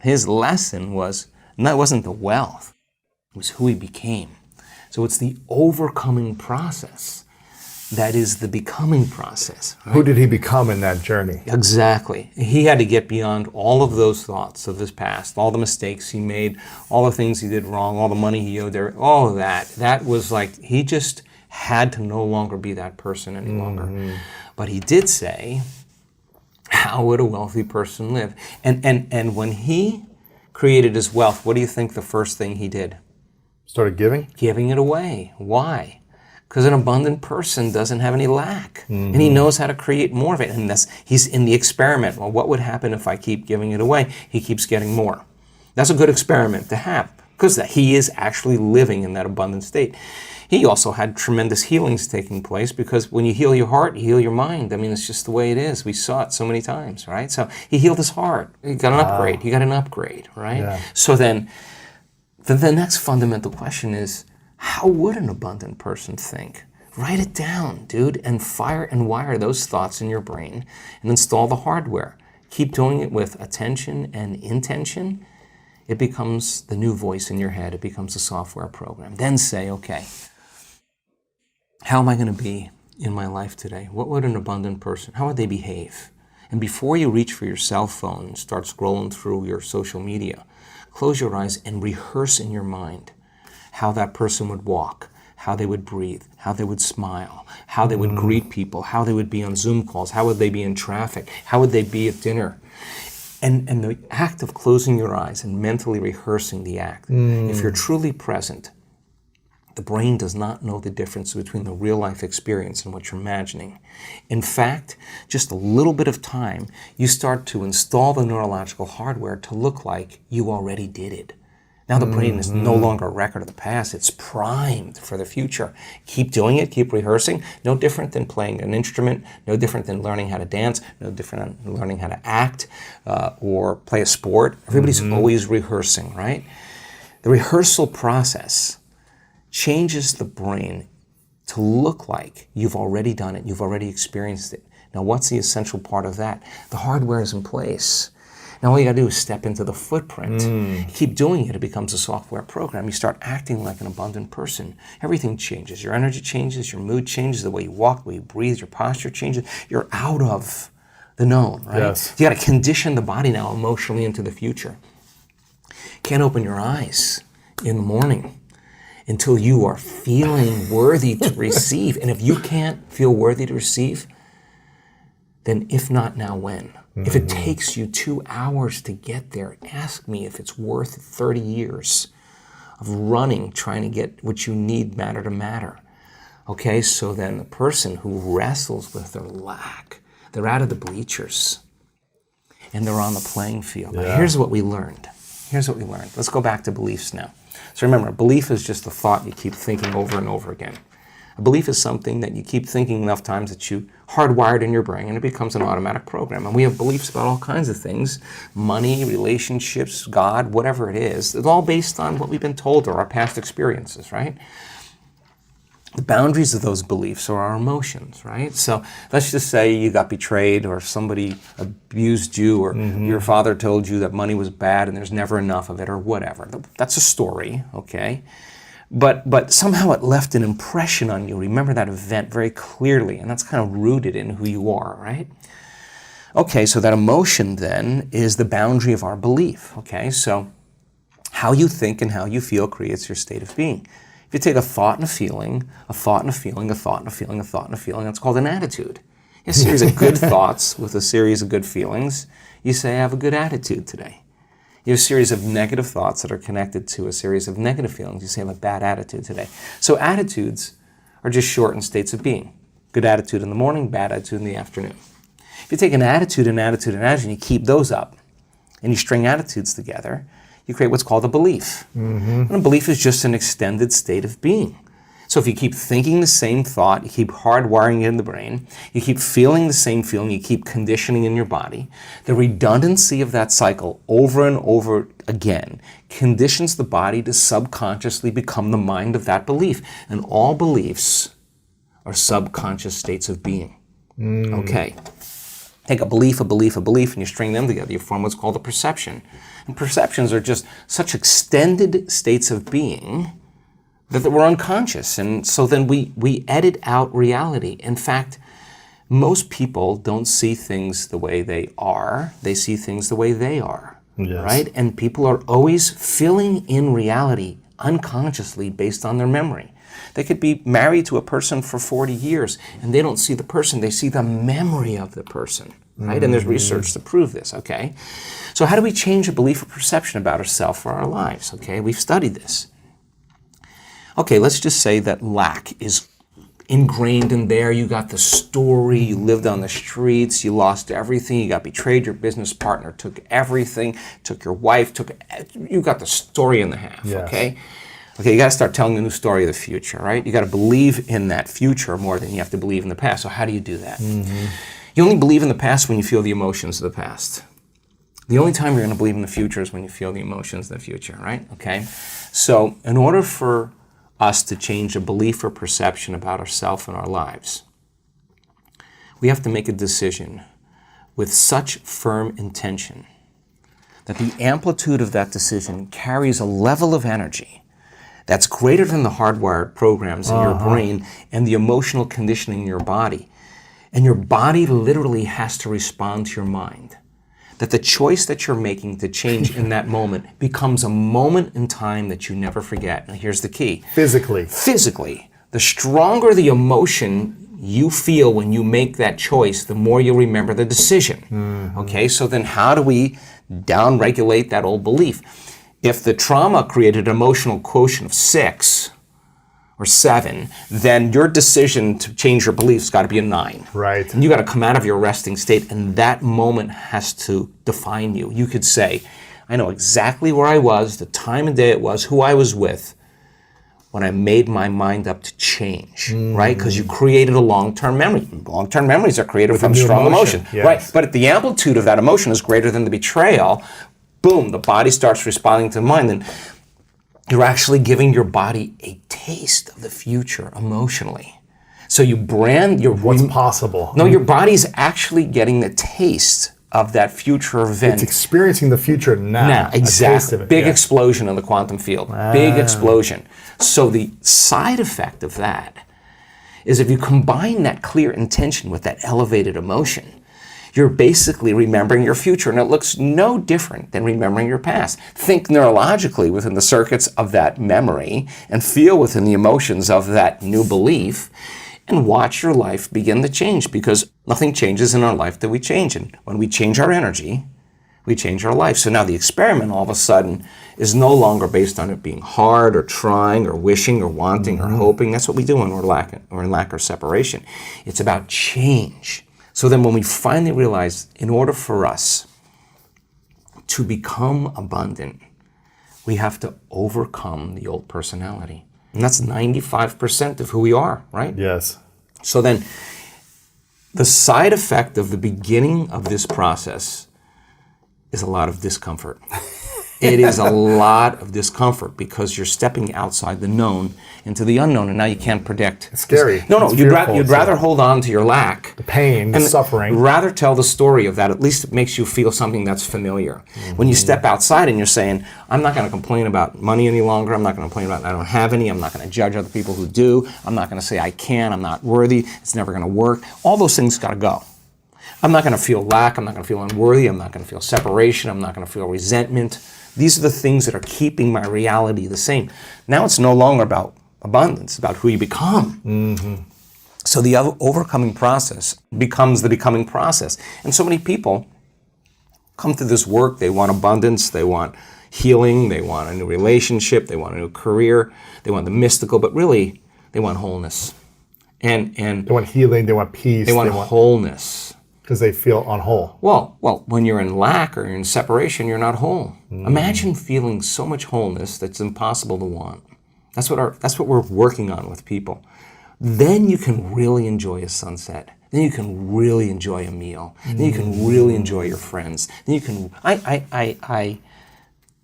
wasn't the wealth, it was who he became. So it's the overcoming process that is the becoming process. Right? Who did he become in that journey? Exactly. He had to get beyond all of those thoughts of his past, all the mistakes he made, all the things he did wrong, all the money he owed there, all of that. That was like, he just had to no longer be that person any longer. But he did say, how would a wealthy person live? And when he created his wealth, what do you think the first thing he did? Started giving? Giving it away. Why? Because an abundant person doesn't have any lack. And he knows how to create more of it. And he's in the experiment. Well, what would happen if I keep giving it away? He keeps getting more. That's a good experiment to have, because he is actually living in that abundant state. He also had tremendous healings taking place, because when you heal your heart, you heal your mind. I mean, it's just the way it is. We saw it so many times, right? So he healed his heart. He got an upgrade. He got an upgrade, right? Yeah. So then the next fundamental question is, how would an abundant person think? Write it down, dude, and fire and wire those thoughts in your brain and install the hardware. Keep doing it with attention and intention. It becomes the new voice in your head. It becomes a software program. Then say, okay, how am I going to be in my life today? What would an abundant person, how would they behave? And before you reach for your cell phone and start scrolling through your social media, close your eyes and rehearse in your mind how that person would walk, how they would breathe, how they would smile, how they would greet people, how they would be on Zoom calls, how would they be in traffic, how would they be at dinner. And the act of closing your eyes and mentally rehearsing the act, if you're truly present, the brain does not know the difference between the real life experience and what you're imagining. In fact, just a little bit of time, you start to install the neurological hardware to look like you already did it. Now the brain is no longer a record of the past. It's primed for the future. Keep doing it. Keep rehearsing. No different than playing an instrument. No different than learning how to dance. No different than learning how to act or play a sport. Everybody's always rehearsing, right? The rehearsal process changes the brain to look like you've already done it. You've already experienced it. Now, what's the essential part of that? The hardware is in place. Now all you got to do is step into the footprint. Keep doing it. It becomes a software program. You start acting like an abundant person. Everything changes. Your energy changes. Your mood changes. The way you walk, the way you breathe, your posture changes. You're out of the known, right? Yes. You got to condition the body now emotionally into the future. Can't open your eyes in the morning until you are feeling worthy to receive. And if you can't feel worthy to receive, then if not now, when? If it takes you 2 hours to get there, ask me if it's worth 30 years of running, trying to get what you need matter to matter. Okay, so then the person who wrestles with their lack, they're out of the bleachers and they're on the playing field. Now, here's what we learned. Let's go back to beliefs now. So remember, a belief is just a thought you keep thinking over and over again. A belief is something that you keep thinking enough times that you hardwired in your brain and it becomes an automatic program. And we have beliefs about all kinds of things, money, relationships, God, whatever it is. It's all based on what we've been told or our past experiences, right? The boundaries of those beliefs are our emotions, right? So let's just say you got betrayed or somebody abused you or your father told you that money was bad and there's never enough of it or whatever. That's a story, okay? But somehow it left an impression on you. Remember that event very clearly, and that's kind of rooted in who you are, right? Okay, so that emotion then is the boundary of our belief, okay? So how you think and how you feel creates your state of being. If you take a thought and a feeling, a thought and a feeling, a thought and a feeling, a thought and a feeling, that's called an attitude. A series of good thoughts with a series of good feelings, you say, I have a good attitude today. You have a series of negative thoughts that are connected to a series of negative feelings. You say, I have a bad attitude today. So attitudes are just shortened states of being. Good attitude in the morning, bad attitude in the afternoon. If you take an attitude, and you keep those up, and you string attitudes together, you create what's called a belief. And a belief is just an extended state of being. So if you keep thinking the same thought, you keep hardwiring it in the brain, you keep feeling the same feeling, you keep conditioning in your body, the redundancy of that cycle over and over again conditions the body to subconsciously become the mind of that belief. And all beliefs are subconscious states of being. Okay. Take a belief, and you string them together, you form what's called a perception. And perceptions are just such extended states of being that we're unconscious. And so then we edit out reality. In fact, most people don't see things the way they are. They see things the way they are, right? And people are always filling in reality unconsciously based on their memory. They could be married to a person for 40 years and they don't see the person, they see the memory of the person, right? And there's research to prove this, okay? So how do we change a belief or perception about ourselves or our lives, okay? We've studied this. Okay, let's just say that lack is ingrained in there. You got the story, you lived on the streets, you lost everything, you got betrayed, your business partner took everything, took your wife, you got the story in the half, okay? Okay, you got to start telling a new story of the future, right? You got to believe in that future more than you have to believe in the past. So how do you do that? You only believe in the past when you feel the emotions of the past. The only time you're going to believe in the future is when you feel the emotions of the future, right? Okay? So in order for us to change a belief or perception about ourselves and our lives, we have to make a decision with such firm intention that the amplitude of that decision carries a level of energy that's greater than the hardwired programs in your brain and the emotional conditioning in your body. And your body literally has to respond to your mind. That the choice that you're making to change in that moment becomes a moment in time that you never forget. And here's the key. Physically, the stronger the emotion you feel when you make that choice, the more you'll remember the decision. Okay, so then how do we down-regulate that old belief? If the trauma created an emotional quotient of 6 or 7, then your decision to change your beliefs got to be a 9. Right. And you got to come out of your resting state, and that moment has to define you. You could say, I know exactly where I was, the time of day it was, who I was with, when I made my mind up to change, right? Because you created a long-term memory. Long-term memories are created from strong emotion, right? But if the amplitude of that emotion is greater than the betrayal, boom, the body starts responding to the mind, and you're actually giving your body a taste of the future emotionally. So you brand your... What's possible. No, your body's actually getting the taste of that future event. It's experiencing the future now. Now, exactly. Big explosion in the quantum field. Big explosion. So the side effect of that is if you combine that clear intention with that elevated emotion, you're basically remembering your future, and it looks no different than remembering your past. Think neurologically within the circuits of that memory and feel within the emotions of that new belief and watch your life begin to change, because nothing changes in our life that we change. And when we change our energy, we change our life. So now the experiment all of a sudden is no longer based on it being hard or trying or wishing or wanting or hoping. That's what we do when we're in lack or separation. It's about change. So then when we finally realize, in order for us to become abundant, we have to overcome the old personality. And that's 95% of who we are, right? Yes. So then the side effect of the beginning of this process is a lot of discomfort. It is a lot of discomfort because you're stepping outside the known into the unknown, and now you can't predict. It's scary. No, you'd rather hold on to your lack. The pain, the suffering. Rather tell the story of that. At least it makes you feel something that's familiar. When you step outside and you're saying, I'm not going to complain about money any longer. I'm not going to complain about I don't have any. I'm not going to judge other people who do. I'm not going to say I can't. I'm not worthy. It's never going to work. All those things got to go. I'm not going to feel lack. I'm not going to feel unworthy. I'm not going to feel separation. I'm not going to feel resentment. These are the things that are keeping my reality the same. Now it's no longer about abundance, it's about who you become. So the overcoming process becomes the becoming process. And so many people come to this work, they want abundance, they want healing, they want a new relationship, they want a new career, they want the mystical, but really they want wholeness. And they want healing, they want peace. They want wholeness. Because they feel unwhole. Well, when you're in lack or you're in separation, you're not whole. Imagine feeling so much wholeness that's impossible to want. That's what we're working on with people. Then you can really enjoy a sunset. Then you can really enjoy a meal. Then you can really enjoy your friends. Then you can. I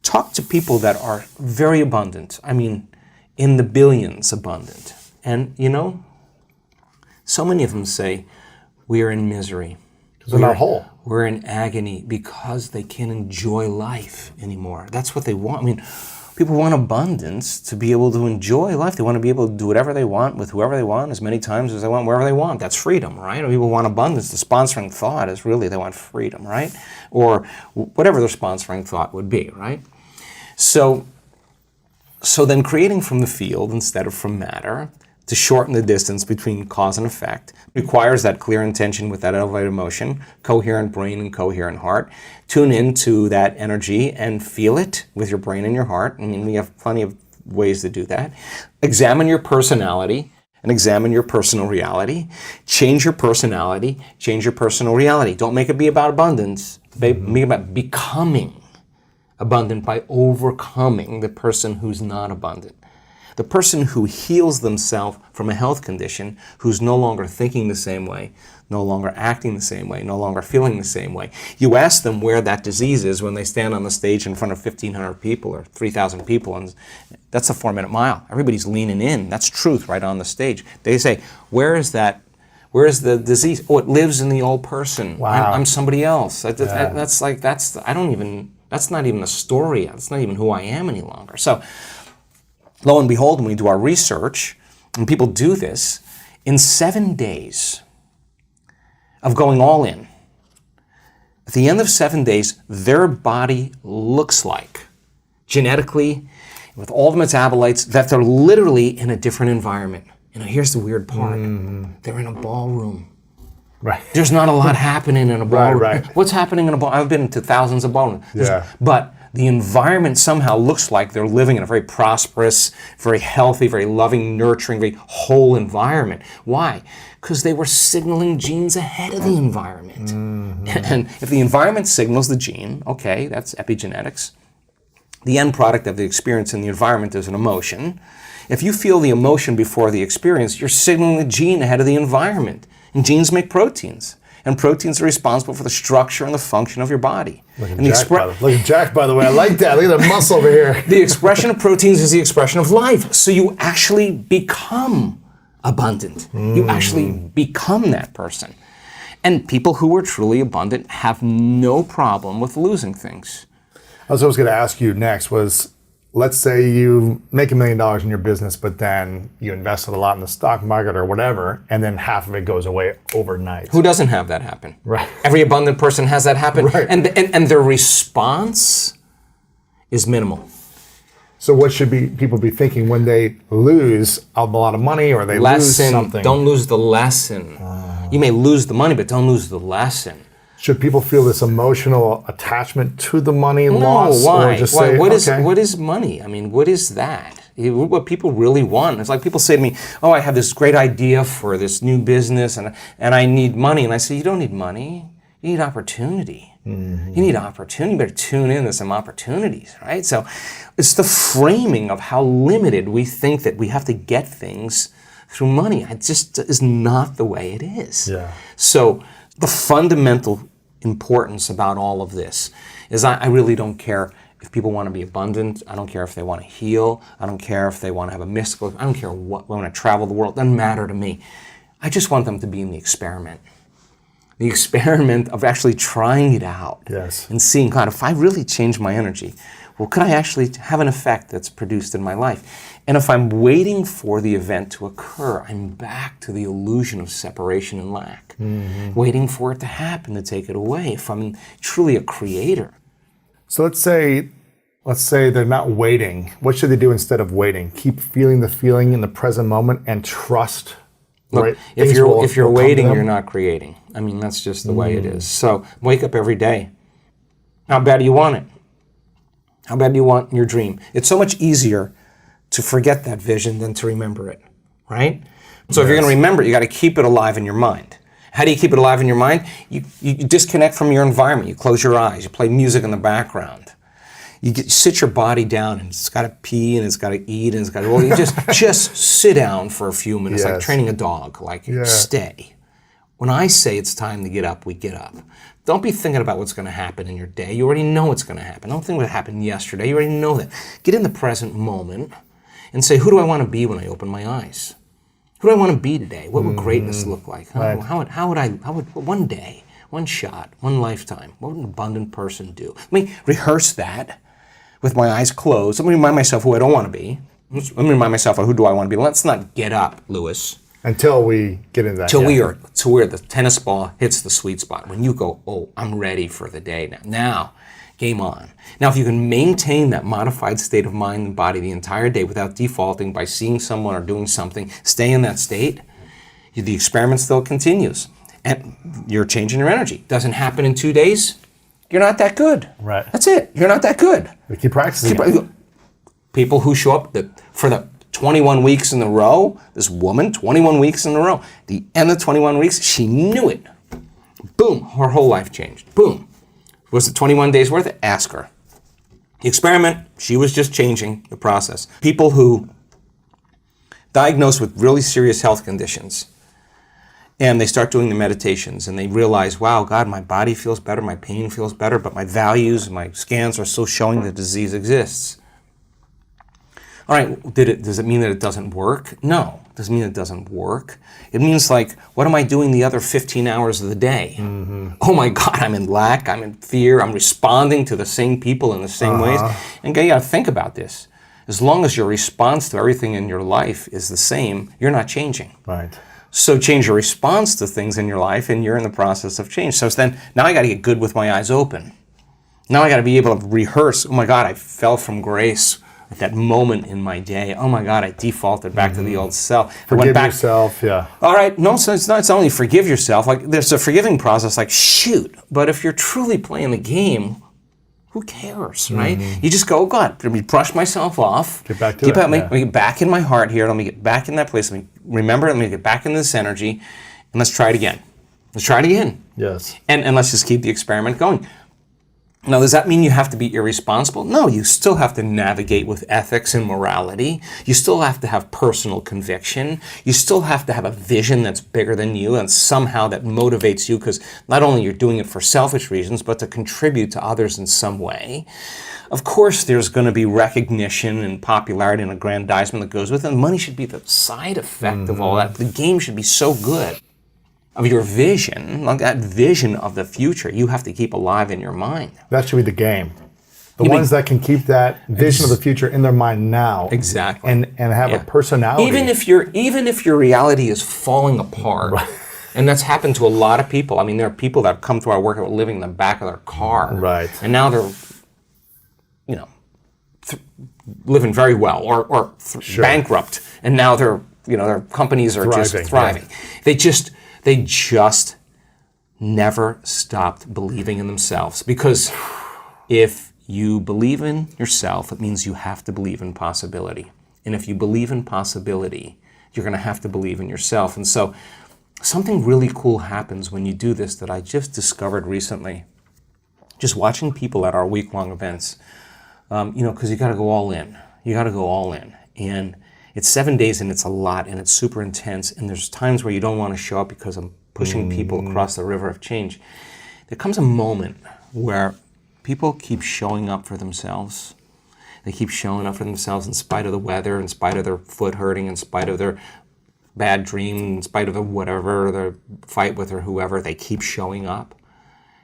talk to people that are very abundant. I mean, in the billions abundant, and so many of them say we are in misery. Because they're not whole. We're in agony because they can't enjoy life anymore. That's what they want. I mean, People want abundance to be able to enjoy life. They want to be able to do whatever they want with whoever they want, as many times as they want, wherever they want. That's freedom, right? Or people want abundance. The sponsoring thought is really they want freedom, right? Or whatever their sponsoring thought would be, right? So then creating from the field instead of from matter, to shorten the distance between cause and effect, requires that clear intention with that elevated emotion, coherent brain and coherent heart. Tune into that energy and feel it with your brain and your heart. I mean, we have plenty of ways to do that. Examine your personality and examine your personal reality. Change your personality, change your personal reality. Don't make it be about abundance. Make it about becoming abundant by overcoming the person who's not abundant. The person who heals themselves from a health condition, who's no longer thinking the same way, no longer acting the same way, no longer feeling the same way. You ask them where that disease is when they stand on the stage in front of 1,500 people or 3,000 people, and that's a 4-minute mile. Everybody's leaning in. That's truth right on the stage. They say, where is that? Where is the disease? Oh, it lives in the old person. Wow. I'm somebody else. That's not even a story. That's not even who I am any longer. So, lo and behold, when we do our research, and people do this, in 7 days of going all in, at the end of 7 days, their body looks like, genetically, with all the metabolites, that they're literally in a different environment. You know, here's the weird part. They're in a ballroom. Right. There's not a lot happening in a ballroom. Right. What's happening in a ballroom? I've been to thousands of ballrooms. Yeah. But the environment somehow looks like they're living in a very prosperous, very healthy, very loving, nurturing, very whole environment. Why? Because they were signaling genes ahead of the environment. And if the environment signals the gene, okay, that's epigenetics. The end product of the experience in the environment is an emotion. If you feel the emotion before the experience, you're signaling the gene ahead of the environment. And genes make proteins. And proteins are responsible for the structure and the function of your body. Look at Jack, by the way. I like that. Look at that muscle over here. The expression of proteins is the expression of life. So you actually become abundant. You actually become that person. And people who are truly abundant have no problem with losing things. I was going to ask you next was, let's say you make $1 million in your business, but then you invested a lot in the stock market or whatever, and then half of it goes away overnight. Who doesn't have that happen? Right. Every abundant person has that happen. Right. And their response is minimal. So what should people be thinking when they lose a lot of money or they lose something? Don't lose the lesson. You may lose the money, but don't lose the lesson. Should people feel this emotional attachment to the money loss? No, why? Or just Why? say, What is money? I mean, what is that? What people really want. It's like people say to me, oh, I have this great idea for this new business and I need money. And I say, you don't need money. You need opportunity. You need opportunity. You better tune in to some opportunities, right? So it's the framing of how limited we think that we have to get things through money. It just is not the way it is. Yeah. So the fundamental importance about all of this is I really don't care if people want to be abundant. I don't care if they want to heal. I don't care if they want to have a mystical. I don't care what, want to travel the world. It doesn't matter to me. I just want them to be in the experiment. The experiment of actually trying it out. Yes. And seeing, God, if I really change my energy, well, could I actually have an effect that's produced in my life? And if I'm waiting for the event to occur, I'm back to the illusion of separation and lack. Waiting for it to happen to take it away. If I'm truly a creator. So let's say they're not waiting. What should they do instead of waiting? Keep feeling the feeling in the present moment and trust. Look, right? if you're waiting, you're not creating. I mean, that's just the way it is. So wake up every day. How bad do you want it? How bad do you want your dream? It's so much easier to forget that vision than to remember it, right? So if you're going to remember it, you got to keep it alive in your mind. How do you keep it alive in your mind? You disconnect from your environment. You close your eyes. You play music in the background. You sit your body down, and it's got to pee, and it's got to eat, and it's got to. Well, you just sit down for a few minutes, like training a dog. Like stay. When I say it's time to get up, we get up. Don't be thinking about what's going to happen in your day. You already know what's going to happen. Don't think what happened yesterday. You already know that. Get in the present moment and say, who do I want to be when I open my eyes? Who do I want to be today? What would greatness look like? How would one day, one shot, one lifetime, what would an abundant person do? Let me rehearse that with my eyes closed. Let me remind myself who I don't want to be. Let me remind myself of who do I want to be. Let's not get up, Lewis. Until we get into that. Till where the tennis ball hits the sweet spot. When you go, oh, I'm ready for the day now. Now, game on. Now, if you can maintain that modified state of mind and body the entire day without defaulting by seeing someone or doing something, stay in that state, the experiment still continues. And you're changing your energy. Doesn't happen in 2 days, you're not that good. Right. That's it. You're not that good. We keep practicing. People who show up for the 21 weeks in a row, this woman, 21 weeks in a row, the end of 21 weeks, she knew it. Boom, her whole life changed. Boom. Was it 21 days worth it? Ask her. The experiment, she was just changing the process. People who diagnosed with really serious health conditions, and they start doing the meditations, and they realize, wow, God, my body feels better, my pain feels better, but my values, my scans are still showing the disease exists. All right, does it mean that it doesn't work? No, it doesn't mean it doesn't work. It means, like, what am I doing the other 15 hours of the day? Mm-hmm. Oh my God, I'm in lack, I'm in fear, I'm responding to the same people in the same ways. And you gotta think about this. As long as your response to everything in your life is the same, you're not changing. Right. So change your response to things in your life, and you're in the process of change. So then, now I gotta get good with my eyes open. Now I gotta be able to rehearse, oh my God, I fell from grace at that moment in my day. Oh my God, I defaulted back to the old self. Forgive yourself, yeah. All right, no, so it's only forgive yourself. Like, there's a forgiving process, like, shoot. But if you're truly playing the game, who cares, right? You just go, oh God, let me brush myself off. Get back to it. Let me get back in my heart here. Let me get back in that place. Let me remember it. Let me get back in this energy. And let's try it again. Let's try it again. Yes. And let's just keep the experiment going. Now, does that mean you have to be irresponsible? No, you still have to navigate with ethics and morality. You still have to have personal conviction. You still have to have a vision that's bigger than you and somehow that motivates you, because not only you're doing it for selfish reasons, but to contribute to others in some way. Of course, there's going to be recognition and popularity and aggrandizement that goes with it. And money should be the side effect of all that. The game should be so good. Of your vision, like that vision of the future, you have to keep alive in your mind. That should be the game. The ones that can keep that vision of the future in their mind now. Exactly. And have a personality. Even if your reality is falling apart. Right. And that's happened to a lot of people. I mean, there are people that come to our work that were living in the back of their car. Right. And now they're, living very well or bankrupt. And now their companies are just thriving. Yeah. They just never stopped believing in themselves, because if you believe in yourself, it means you have to believe in possibility. And if you believe in possibility, you're going to have to believe in yourself. And so something really cool happens when you do this that I just discovered recently, just watching people at our week-long events, because you got to go all in. You got to go all in. And it's 7 days, and it's a lot, and it's super intense, and there's times where you don't want to show up because I'm pushing people across the river of change. There comes a moment where people keep showing up for themselves. They keep showing up for themselves in spite of the weather, in spite of their foot hurting, in spite of their bad dream, in spite of the whatever, their fight with or whoever. They keep showing up.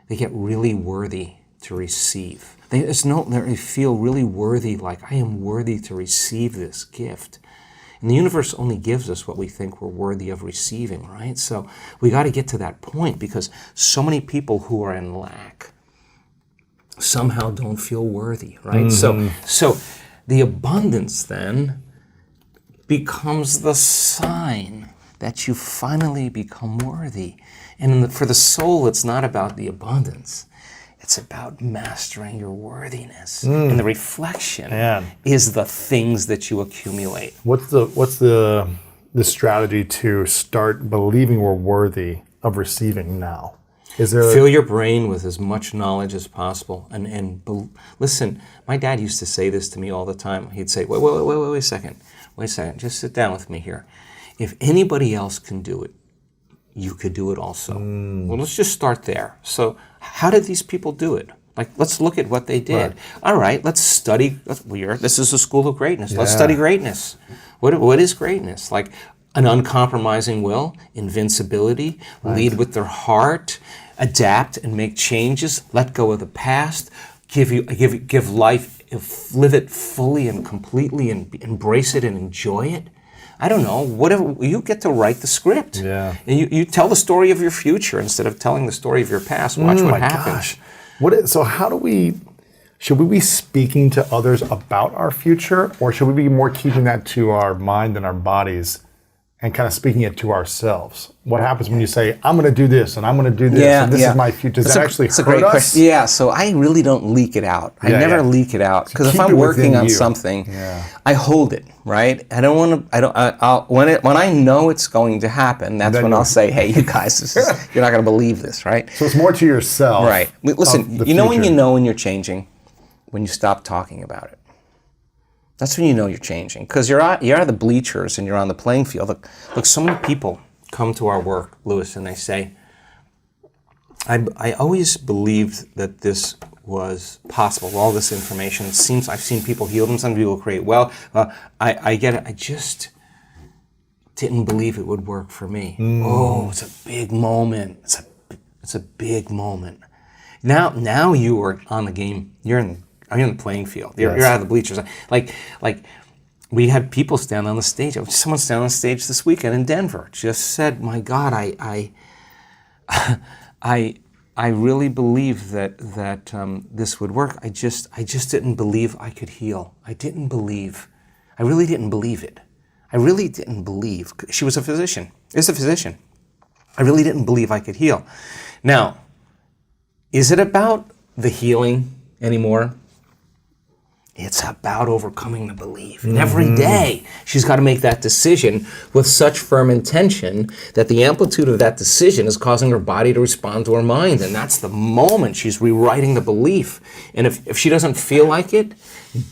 They get really worthy to receive. They feel really worthy, like, I am worthy to receive this gift. And the universe only gives us what we think we're worthy of receiving, right? So we got to get to that point, because so many people who are in lack somehow don't feel worthy, right? So the abundance then becomes the sign that you finally become worthy. And for the soul, it's not about the abundance. It's about mastering your worthiness. And the reflection is the things that you accumulate. What's the strategy to start believing we're worthy of receiving now? Fill your brain with as much knowledge as possible. And listen, my dad used to say this to me all the time. He'd say, wait a second. Just sit down with me here. If anybody else can do it, you could do it also. Well, let's just start there. So how did these people do it? Like, let's look at what they did. Right. All right, let's study. This is a school of greatness. Let's study greatness. What is greatness? Like an uncompromising will, invincibility, lead with their heart, adapt and make changes, let go of the past, give life, live it fully and completely, and embrace it and enjoy it. I don't know, whatever, you get to write the script. Yeah. And you tell the story of your future instead of telling the story of your past. Watch what happens. Gosh. So how do should we be speaking to others about our future, or should we be more keeping that to our mind and our bodies and kind of speaking it to ourselves? What happens when you say, I'm going to do this and I'm going to do this and this is my future? Does that actually hurt us? Question. Yeah, so I really don't leak it out. I never leak it out, because if I'm working on something, I hold it, right? I don't want to, when I know it's going to happen, that's when I'll say, hey, you guys, you're not going to believe this, right? So it's more to yourself. Right. Listen, you know when you're changing? When you stop talking about it. That's when you know you're changing, because you're out of the bleachers and you're on the playing field. Look, so many people come to our work, Lewis, and they say, I always believed that this was possible. All this information, it seems I've seen people heal themselves, people create well. I get it. I just didn't believe it would work for me. Oh, it's a big moment. It's a big moment. Now you are on the game. You're in the playing field. You're out of the bleachers. Like we had people stand on the stage. Someone stand on the stage this weekend in Denver. Just said, "My God, I really believe that this would work. I just didn't believe I could heal. I really didn't believe it. I really didn't believe." She was a physician. Is a physician. I really didn't believe I could heal. Now, is it about the healing anymore? It's about overcoming the belief. And every day, she's got to make that decision with such firm intention that the amplitude of that decision is causing her body to respond to her mind. And that's the moment she's rewriting the belief. And if she doesn't feel like it,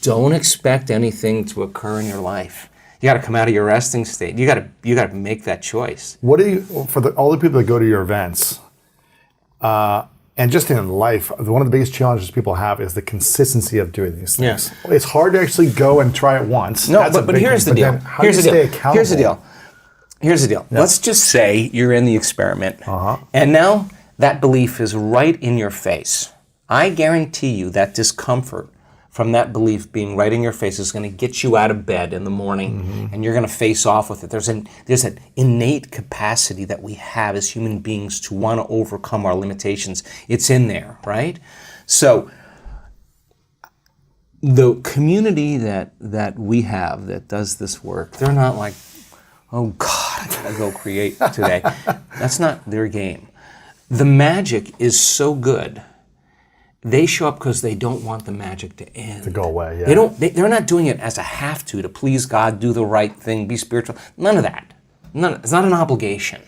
don't expect anything to occur in your life. You got to come out of your resting state. You got to make that choice. What do you, for all the people that go to your events, and just in life, one of the biggest challenges people have is the consistency of doing these things. Yeah. It's hard to actually go and try it once. No, but here's the deal. Here's the deal. Yeah. Let's just say you're in the experiment, and now that belief is right in your face. I guarantee you that discomfort from that belief being right in your face is going to get you out of bed in the morning, and you're going to face off with it. There's an innate capacity that we have as human beings to want to overcome our limitations. It's in there, right? So the community that we have that does this work, they're not like, oh God, I gotta go create today. That's not their game. The magic is so good. They show up because they don't want the magic to end. To go away, yeah. They're not doing it as a have to please God, do the right thing, be spiritual. None of that. It's not an obligation.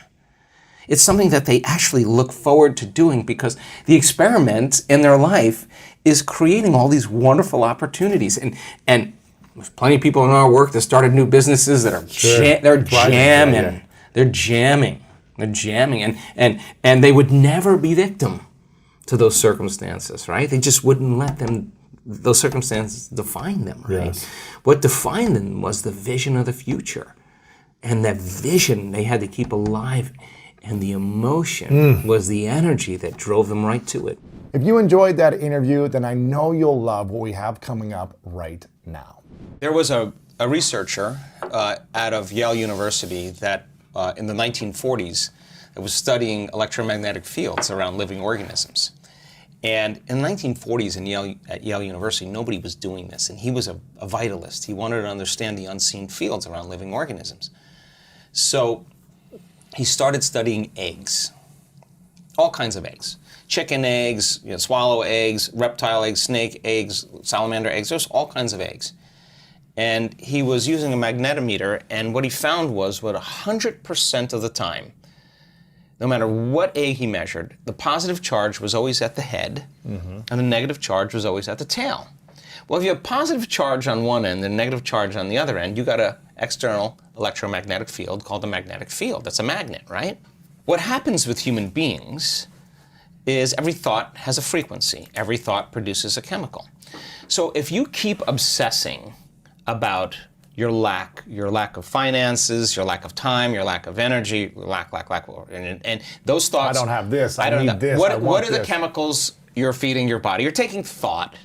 It's something that they actually look forward to doing, because the experiment in their life is creating all these wonderful opportunities. And there's plenty of people in our work that started new businesses that are jamming. They're jamming. And they would never be victim to those circumstances, right? They just wouldn't let those circumstances define them, right? Yes. What defined them was the vision of the future. And that vision they had to keep alive, and the emotion was the energy that drove them right to it. If you enjoyed that interview, then I know you'll love what we have coming up right now. There was a researcher out of Yale University that in the 1940s that was studying electromagnetic fields around living organisms. And in the 1940s at Yale University, nobody was doing this, and he was a vitalist. He wanted to understand the unseen fields around living organisms. So he started studying eggs, all kinds of eggs. Chicken eggs, swallow eggs, reptile eggs, snake eggs, salamander eggs, there's all kinds of eggs. And he was using a magnetometer, and what he found was, 100% of the time, no matter what egg he measured, the positive charge was always at the head, and the negative charge was always at the tail. Well, if you have positive charge on one end and negative charge on the other end, you got an external electromagnetic field called the magnetic field. That's a magnet, right? What happens with human beings is every thought has a frequency. Every thought produces a chemical. So if you keep obsessing about your lack of finances, your lack of time, your lack of energy, lack, and those thoughts. I don't have this. I need this. What are the chemicals you're feeding your body. You're taking thought.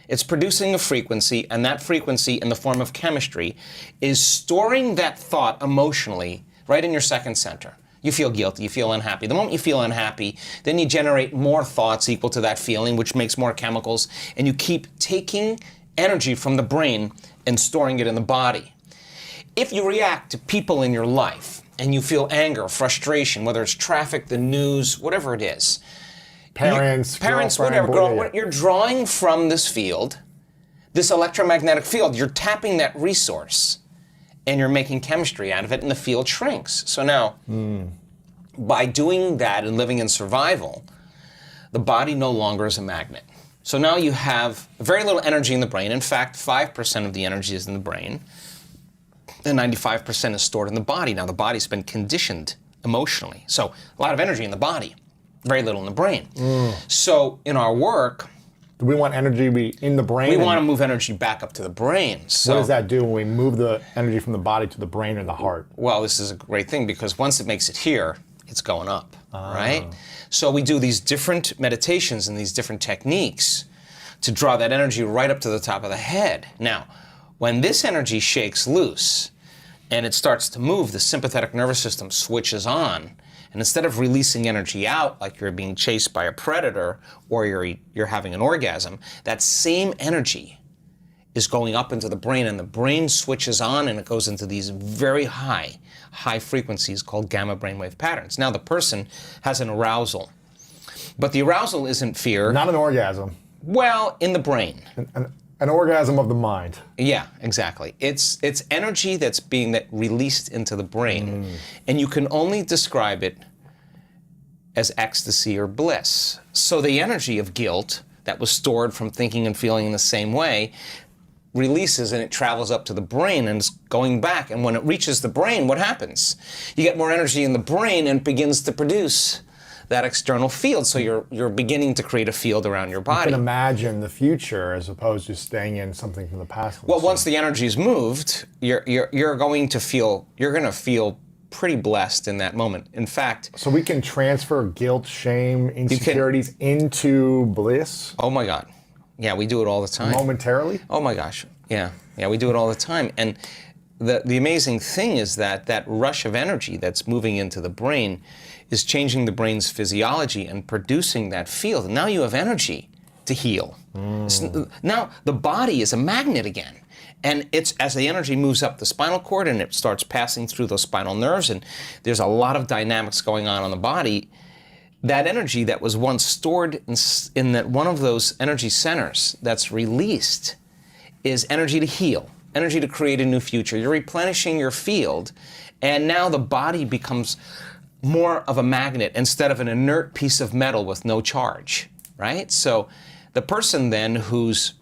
It's producing a frequency, and that frequency in the form of chemistry is storing that thought emotionally right in your second center. You feel guilty, you feel unhappy. The moment you feel unhappy, then you generate more thoughts equal to that feeling, which makes more chemicals, and you keep taking energy from the brain and storing it in the body. If you react to people in your life and you feel anger, frustration, whether it's traffic, the news, whatever it is, parents, whatever, you're drawing from this field, this electromagnetic field, you're tapping that resource and you're making chemistry out of it and the field shrinks. So now, by doing that and living in survival, the body no longer is a magnet. So now you have very little energy in the brain. In fact, 5% of the energy is in the brain and 95% is stored in the body. Now the body's been conditioned emotionally. So a lot of energy in the body, very little in the brain. So in our work, do we want energy to be in the brain? We want to move energy back up to the brain. So what does that do when we move the energy from the body to the brain or the heart? Well, this is a great thing because once it makes it here, it's going up, right? So we do these different meditations and these different techniques to draw that energy right up to the top of the head. Now, when this energy shakes loose and it starts to move, the sympathetic nervous system switches on. And instead of releasing energy out like you're being chased by a predator or you're having an orgasm, that same energy is going up into the brain and the brain switches on and it goes into these very high frequencies called gamma brainwave patterns. Now the person has an arousal, but the arousal isn't fear. Not an orgasm. Well, in the brain. An orgasm of the mind. Yeah, exactly. It's energy that's being released into the brain. And you can only describe it as ecstasy or bliss. So the energy of guilt that was stored from thinking and feeling in the same way releases and it travels up to the brain and is going back. And when it reaches the brain, what happens? You get more energy in the brain and it begins to produce that external field. So you're beginning to create a field around your body. You can imagine the future as opposed to staying in something from the past. Well, once the energy's moved, you're going to feel pretty blessed in that moment. In fact, so we can transfer guilt, shame, insecurities into bliss. Oh my God, yeah, we do it all the time. Momentarily. Oh my gosh, yeah, we do it all the time. And the amazing thing is that rush of energy that's moving into the brain is changing the brain's physiology and producing that field. And now you have energy to heal. Now the body is a magnet again. And it's as the energy moves up the spinal cord and it starts passing through those spinal nerves, and there's a lot of dynamics going on the body, that energy that was once stored in that one of those energy centers that's released is energy to heal, energy to create a new future. You're replenishing your field, and now the body becomes more of a magnet instead of an inert piece of metal with no charge, right? So the person then who's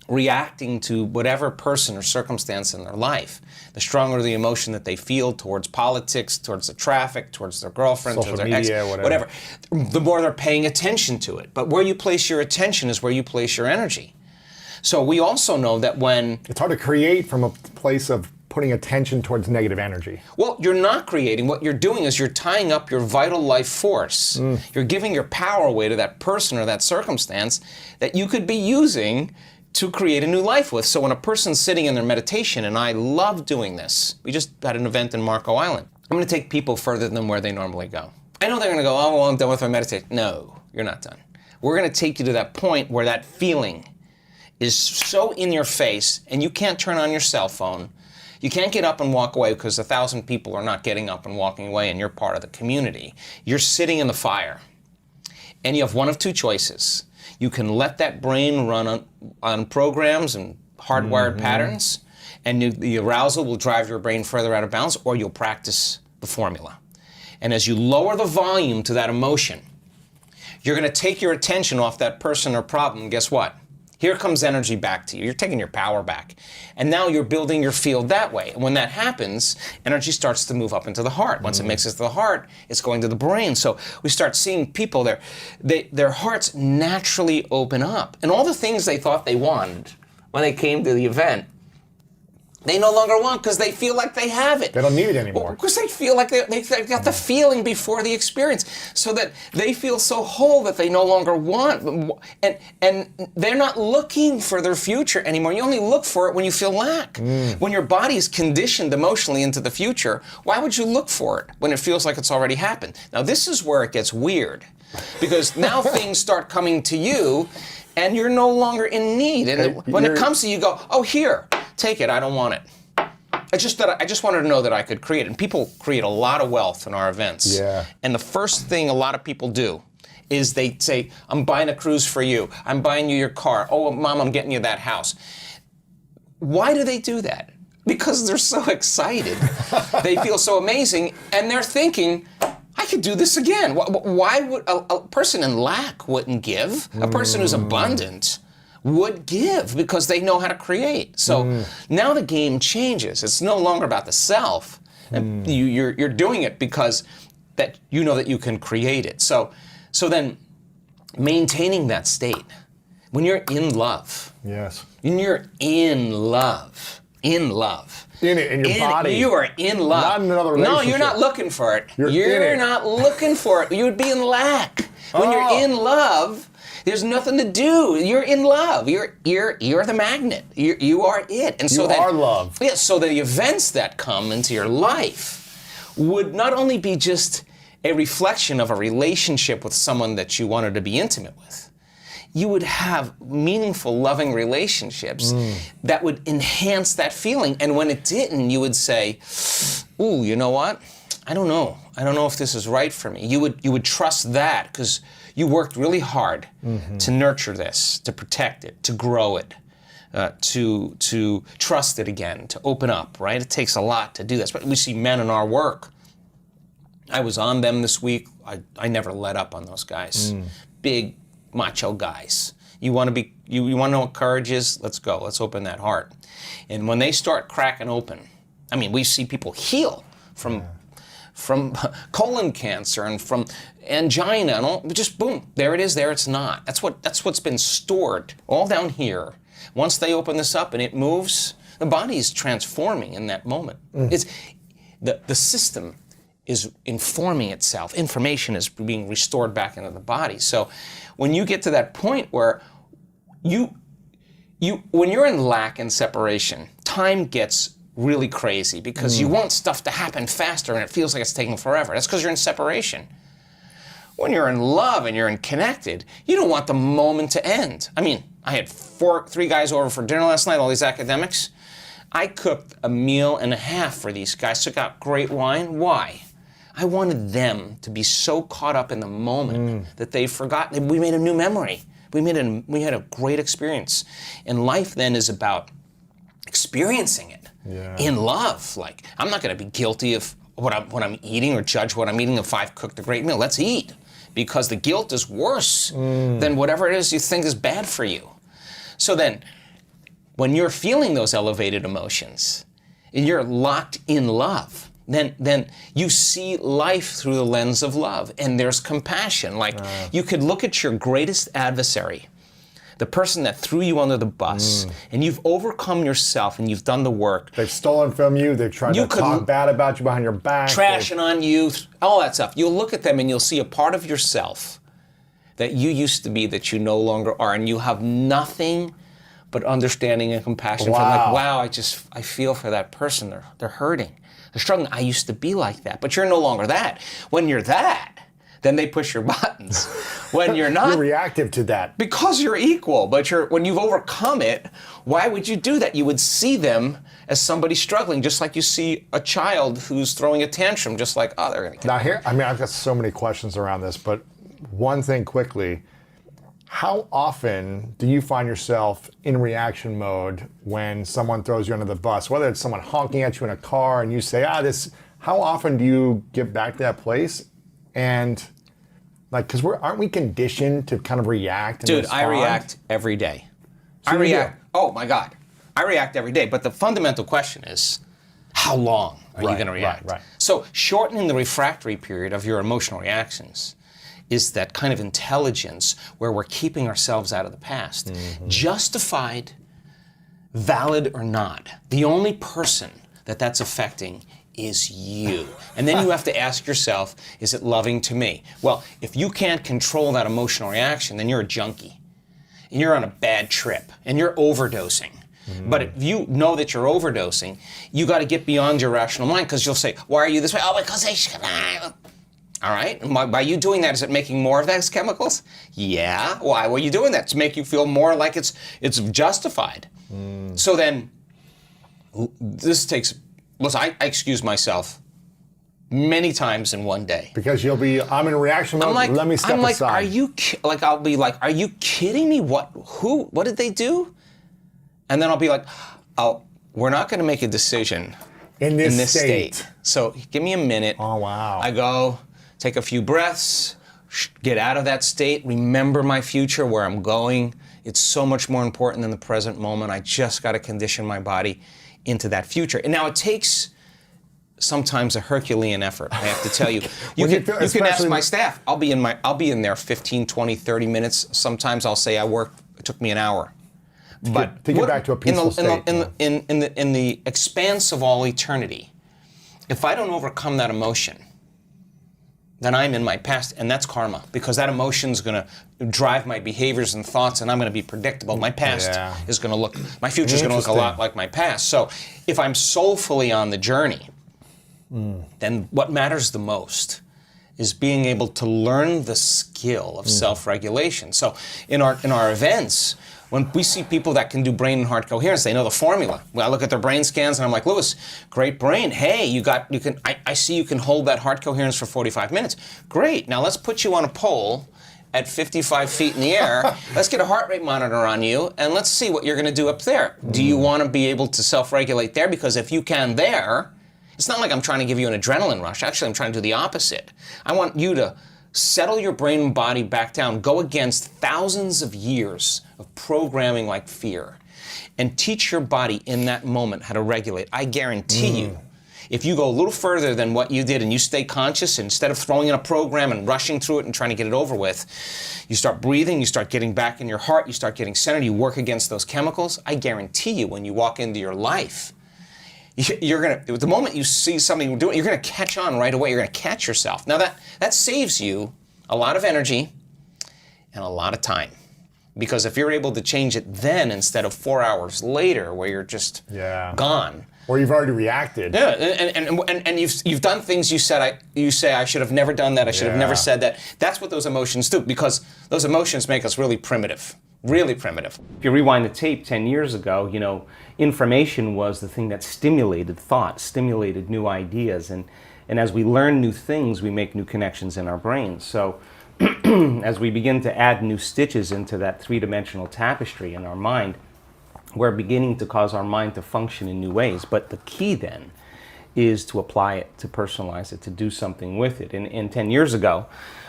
reacting to whatever person or circumstance in their life, the stronger the emotion that they feel towards politics, towards the traffic, towards their girlfriend, social towards their media, ex, whatever, the more they're paying attention to it. But where you place your attention is where you place your energy. So we also know that when... It's hard to create from a place of putting attention towards negative energy. Well, you're not creating. What you're doing is you're tying up your vital life force. You're giving your power away to that person or that circumstance that you could be using to create a new life with. So when a person's sitting in their meditation, and I love doing this, we just had an event in Marco Island. I'm going to take people further than where they normally go. I know they're going to go, oh, well, I'm done with my meditation. No, you're not done. We're going to take you to that point where that feeling is so in your face and you can't turn on your cell phone. You can't get up and walk away because 1,000 people are not getting up and walking away and you're part of the community. You're sitting in the fire and you have one of two choices. You can let that brain run on programs and hardwired patterns, and the arousal will drive your brain further out of balance, or you'll practice the formula. And as you lower the volume to that emotion, you're going to take your attention off that person or problem. Guess what? Here comes energy back to you. You're taking your power back. And now you're building your field that way. And when that happens, energy starts to move up into the heart. Once it makes it to the heart, it's going to the brain. So we start seeing people, their hearts naturally open up. And all the things they thought they wanted when they came to the event They no longer want because they feel like they have it. They don't need it anymore. Because they feel like they got the feeling before the experience. So that they feel so whole that they no longer want. And they're not looking for their future anymore. You only look for it when you feel lack. When your body is conditioned emotionally into the future, why would you look for it when it feels like it's already happened? Now this is where it gets weird. Because now things start coming to you and you're no longer in need. And when it comes to you, you go, oh, here. Take it, I don't want it. I just wanted to know that I could create it. And people create a lot of wealth in our events. Yeah. And the first thing a lot of people do is they say, I'm buying a cruise for you. I'm buying you your car. Oh, Mom, I'm getting you that house. Why do they do that? Because they're so excited. They feel so amazing. And they're thinking, I could do this again. Why would a person in lack wouldn't give? A person who's abundant would give because they know how to create. So now the game changes. It's no longer about the self. And you're doing it because that you know that you can create it. So then maintaining that state, when you're in love. Yes. When you're in love. In your body. You are in love. Not in another relationship. No, you're not looking for it. You're not looking for it. You would be in lack. When you're in love, there's nothing to do. You're in love. You're the magnet. You are it. And so you are love. Yeah. So the events that come into your life would not only be just a reflection of a relationship with someone that you wanted to be intimate with. You would have meaningful, loving relationships that would enhance that feeling. And when it didn't, you would say, "Ooh, you know what? I don't know. I don't know if this is right for me." You would trust that because you worked really hard to nurture this, to protect it, to grow it, to trust it again, to open up, right? It takes a lot to do this. But we see men in our work. I was on them this week. I never let up on those guys. Big, macho guys. You want to know what courage is? Let's go. Let's open that heart. And when they start cracking open, I mean, we see people heal from colon cancer and from angina and all, just boom, there it is, there it's not. That's what's been stored all down here. Once they open this up and it moves, the body is transforming in that moment. It's the system is informing itself. Information is being restored back into the body. So when you get to that point where when you're in lack and separation, time gets really crazy because you want stuff to happen faster and it feels like it's taking forever. That's because you're in separation. When you're in love and you're in connected, you don't want the moment to end. I mean, I had 3 guys over for dinner last night, all these academics. I cooked a meal and a half for these guys, took out great wine. Why? I wanted them to be so caught up in the moment that they forgot. We made a new memory. We had a great experience. And life then is about experiencing it in love. Like, I'm not going to be guilty of what I'm eating or judge what I'm eating if I've cooked a great meal. Let's eat. Because the guilt is worse than whatever it is you think is bad for you. So then, when you're feeling those elevated emotions, and you're locked in love, then you see life through the lens of love, and there's compassion. Like, you could look at your greatest adversary, the person that threw you under the bus, and you've overcome yourself and you've done the work. They've stolen from you, they've tried to talk bad about you behind your back. Trashing on you, all that stuff. You'll look at them and you'll see a part of yourself that you used to be that you no longer are, and you have nothing but understanding and compassion for them. Like, wow, I feel for that person. They're hurting. They're struggling. I used to be like that, but you're no longer that. When you're that, then they push your buttons. When you're not, you're reactive to that. Because you're equal, but when you've overcome it, why would you do that? You would see them as somebody struggling, just like you see a child who's throwing a tantrum, just like, oh, they're gonna get now here, I mean, I've got so many questions around this, but one thing quickly, how often do you find yourself in reaction mode when someone throws you under the bus? Whether it's someone honking at you in a car and you say, how often do you get back to that place? And like, because aren't we conditioned to kind of react and respond? I react every day. Oh my God. I react every day. But the fundamental question is, how long are you going to react? Right. So shortening the refractory period of your emotional reactions is that kind of intelligence where we're keeping ourselves out of the past. Justified valid or not, the only person that that's affecting is you. And then you have to ask yourself, is it loving to me? Well, if you can't control that emotional reaction, then you're a junkie. And you're on a bad trip, and you're overdosing. But if you know that you're overdosing, you got to get beyond your rational mind, because you'll say, why are you this way? Oh, because I should. All right, and by you doing that, is it making more of those chemicals? Yeah. Why were you doing that? To make you feel more like it's justified. So then, this takes. Listen, I excuse myself many times in one day. Because you'll be, I'm in reaction mode, let me step aside. Are you, I'll be like, are you kidding me? What did they do? And then I'll be like, oh, we're not going to make a decision in this state. So give me a minute. Oh, wow. I go, take a few breaths, get out of that state, remember my future, where I'm going. It's so much more important than the present moment. I just got to condition my body into that future. And now it takes sometimes a Herculean effort, I have to tell you. You can ask my staff. I'll be in there 15, 20, 30 minutes. Sometimes I'll say it took me an hour. But to get back to a peaceful state. In the expanse of all eternity, if I don't overcome that emotion, then I'm in my past, and that's karma, because that emotion's going to drive my behaviors and thoughts, and I'm going to be predictable. My past is going to look, my future's going to look a lot like my past. So if I'm soulfully on the journey, then what matters the most is being able to learn the skill of self-regulation. So in our events, when we see people that can do brain and heart coherence, they know the formula. When I look at their brain scans and I'm like, Lewis, great brain. Hey, I see you can hold that heart coherence for 45 minutes. Great. Now let's put you on a pole at 55 feet in the air. Let's get a heart rate monitor on you, and let's see what you're going to do up there. Do you want to be able to self-regulate there? Because if you can there, it's not like I'm trying to give you an adrenaline rush. Actually, I'm trying to do the opposite. I want you to settle your brain and body back down, go against thousands of years of programming like fear, and teach your body in that moment how to regulate. I guarantee you, if you go a little further than what you did and you stay conscious, instead of throwing in a program and rushing through it and trying to get it over with, you start breathing, you start getting back in your heart, you start getting centered, you work against those chemicals, I guarantee you when you walk into your life, you're gonna, the moment you see something doing, you're gonna catch on right away. You're gonna catch yourself. Now that saves you a lot of energy and a lot of time, because if you're able to change it then instead of 4 hours later, where you're just gone, or you've already reacted. Yeah, and you've done things you say I should have never done that. I should have never said that. That's what those emotions do, because those emotions make us really primitive. Really primitive. If you rewind the tape 10 years ago, information was the thing that stimulated thought, stimulated new ideas, and as we learn new things, we make new connections in our brains. So as we begin to add new stitches into that three-dimensional tapestry in our mind, we're beginning to cause our mind to function in new ways. But the key then is to apply it, to personalize it, to do something with it. And 10 years ago,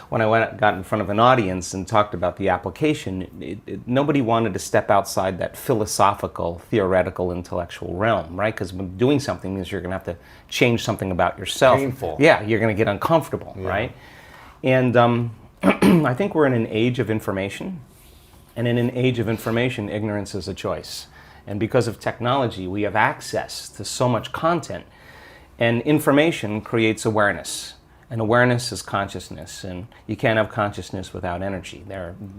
when I got in front of an audience and talked about the application, nobody wanted to step outside that philosophical, theoretical, intellectual realm, right? Because doing something means you're going to have to change something about yourself. Painful. Yeah, you're going to get uncomfortable, right? And I think we're in an age of information, and in an age of information, ignorance is a choice. And because of technology, we have access to so much content, and information creates awareness. And awareness is consciousness, and you can't have consciousness without energy.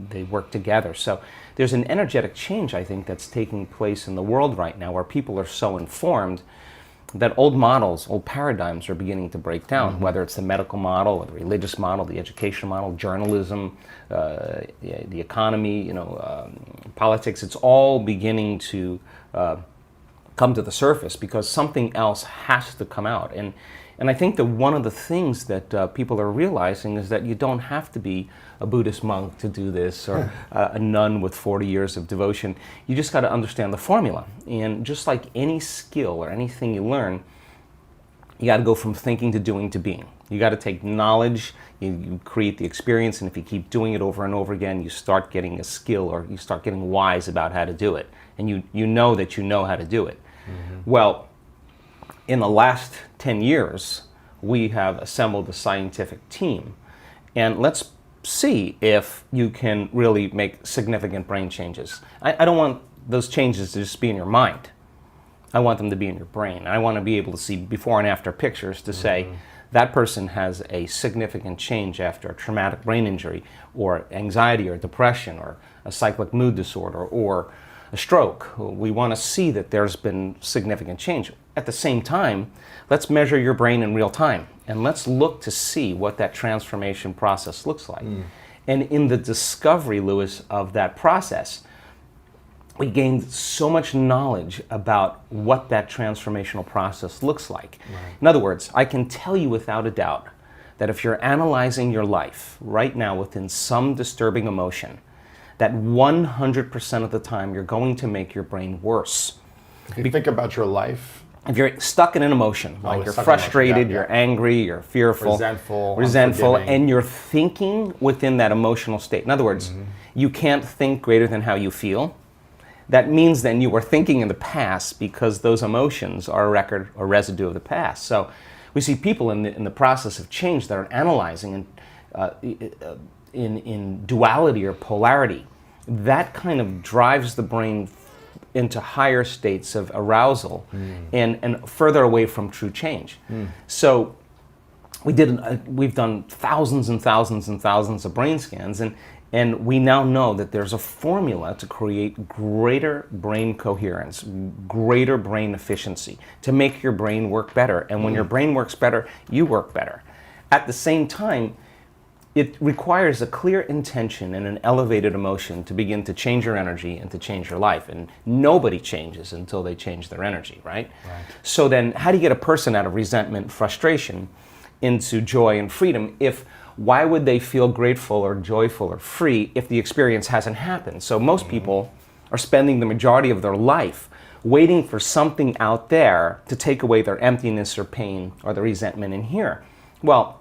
They work together. So there's an energetic change, I think, that's taking place in the world right now, where people are so informed that old models, old paradigms are beginning to break down, whether it's the medical model, or the religious model, the educational model, journalism, the economy, politics. It's all beginning to come to the surface, because something else has to come out. And I think that one of the things that people are realizing is that you don't have to be a Buddhist monk to do this, or a nun with 40 years of devotion. You just got to understand the formula. And just like any skill or anything you learn, you got to go from thinking to doing to being. You got to take knowledge, you create the experience, and if you keep doing it over and over again, you start getting a skill, or you start getting wise about how to do it. And you know that you know how to do it. Well, in the last 10 years, we have assembled a scientific team, and let's see if you can really make significant brain changes. I don't want those changes to just be in your mind. I want them to be in your brain. I want to be able to see before and after pictures to say that person has a significant change after a traumatic brain injury or anxiety or depression or a cyclic mood disorder or a stroke. We want to see that there's been significant change. At the same time, let's measure your brain in real time and let's look to see what that transformation process looks like. And in the discovery, Lewis, of that process, we gained so much knowledge about what that transformational process looks like. In other words, I can tell you without a doubt that if you're analyzing your life right now within some disturbing emotion, that 100% of the time you're going to make your brain worse. If you think about your life, if you're stuck in an emotion, like you're frustrated, you're angry, you're fearful, resentful, and you're thinking within that emotional state. In other words, you can't think greater than how you feel. That means then you were thinking in the past because those emotions are a record or residue of the past. So we see people in the process of change that are analyzing in duality or polarity. That kind of drives the brain into higher states of arousal and further away from true change. So we've done thousands and thousands and thousands of brain scans, and we now know that there's a formula to create greater brain coherence, greater brain efficiency, to make your brain work better. And when your brain works better, you work better. At the same time, it requires a clear intention and an elevated emotion to begin to change your energy and to change your life. And nobody changes until they change their energy, right? So then how do you get a person out of resentment, frustration, into joy and freedom why would they feel grateful or joyful or free if the experience hasn't happened? So most people are spending the majority of their life waiting for something out there to take away their emptiness or pain or the resentment in here. Well,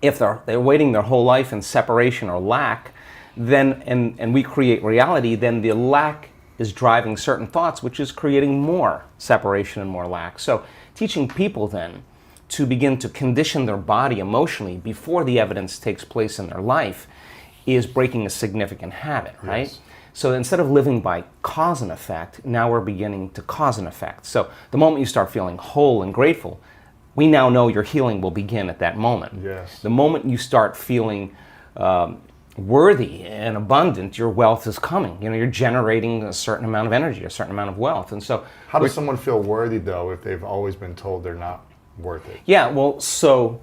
if they're waiting their whole life in separation or lack, then and we create reality, then the lack is driving certain thoughts, which is creating more separation and more lack. So teaching people then to begin to condition their body emotionally before the evidence takes place in their life is breaking a significant habit, right? Yes. So instead of living by cause and effect, now we're beginning to cause and effect. So the moment you start feeling whole and grateful, we now know your healing will begin at that moment. Yes. The moment you start feeling worthy and abundant, your wealth is coming. You're generating a certain amount of energy, a certain amount of wealth. And so how does someone feel worthy though if they've always been told they're not worth it? Yeah, well, so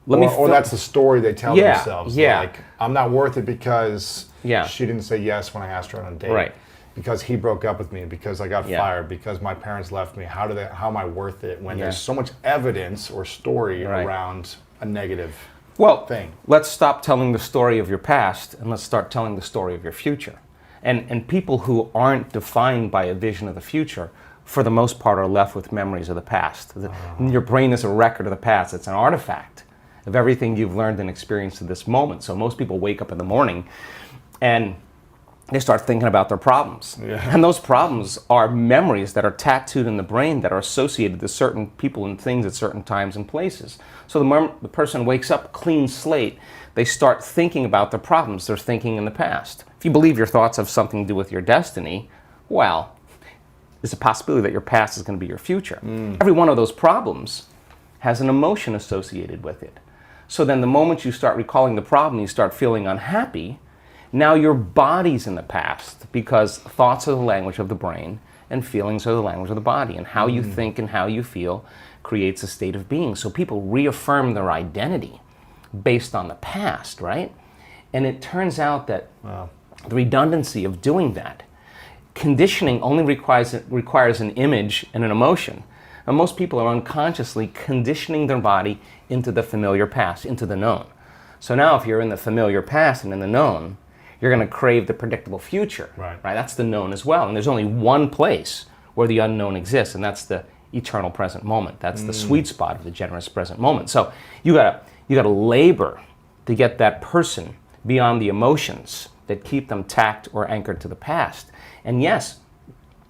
or that's the story they tell themselves. Yeah. Like, I'm not worth it because Yeah. she didn't say yes when I asked her on a date. Right. Because he broke up with me, because I got fired, because my parents left me. How am I worth it when there's so much evidence or story around a negative thing? Let's stop telling the story of your past and let's start telling the story of your future. And people who aren't defined by a vision of the future, for the most part, are left with memories of the past. Your brain is a record of the past. It's an artifact of everything you've learned and experienced to this moment. So most people wake up in the morning and they start thinking about their problems. Yeah. And those problems are memories that are tattooed in the brain that are associated to certain people and things at certain times and places. So the person wakes up, clean slate, they start thinking about the problems they're thinking in the past. If you believe your thoughts have something to do with your destiny, well, there's a possibility that your past is going to be your future. Every one of those problems has an emotion associated with it. So then the moment you start recalling the problem, you start feeling unhappy. Now your body's in the past because thoughts are the language of the brain and feelings are the language of the body. And how you think and how you feel creates a state of being. So people reaffirm their identity based on the past, right? And it turns out that the redundancy of doing that, conditioning only requires an image and an emotion. And most people are unconsciously conditioning their body into the familiar past, into the known. So now if you're in the familiar past and in the known, you're going to crave the predictable future. Right? That's the known as well. And there's only one place where the unknown exists, and that's the eternal present moment. That's the sweet spot of the generous present moment. So you gotta labor to get that person beyond the emotions that keep them tacked or anchored to the past. And yes,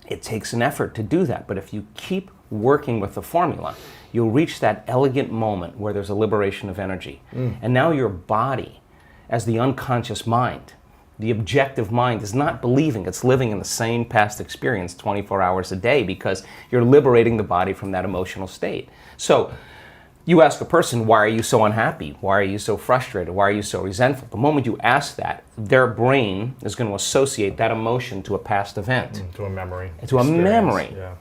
it takes an effort to do that, but if you keep working with the formula, you'll reach that elegant moment where there's a liberation of energy. And now your body, as the unconscious mind, The objective mind is not believing it's living in the same past experience 24 hours a day, because you're liberating the body from that emotional state. So you ask a person, why are you so unhappy? Why are you so frustrated? Why are you so resentful? The moment you ask that, their brain is going to associate that emotion to a past event. To a memory. To a memory. Yeah.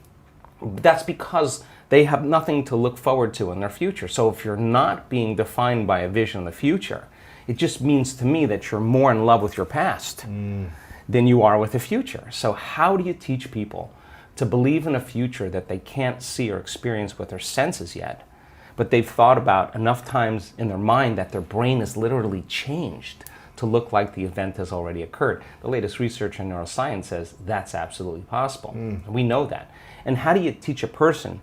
That's because they have nothing to look forward to in their future. So if you're not being defined by a vision of the future, it just means to me that you're more in love with your past than you are with the future. So how do you teach people to believe in a future that they can't see or experience with their senses yet, but they've thought about enough times in their mind that their brain is literally changed to look like the event has already occurred? The latest research in neuroscience says that's absolutely possible. We know that. And how do you teach a person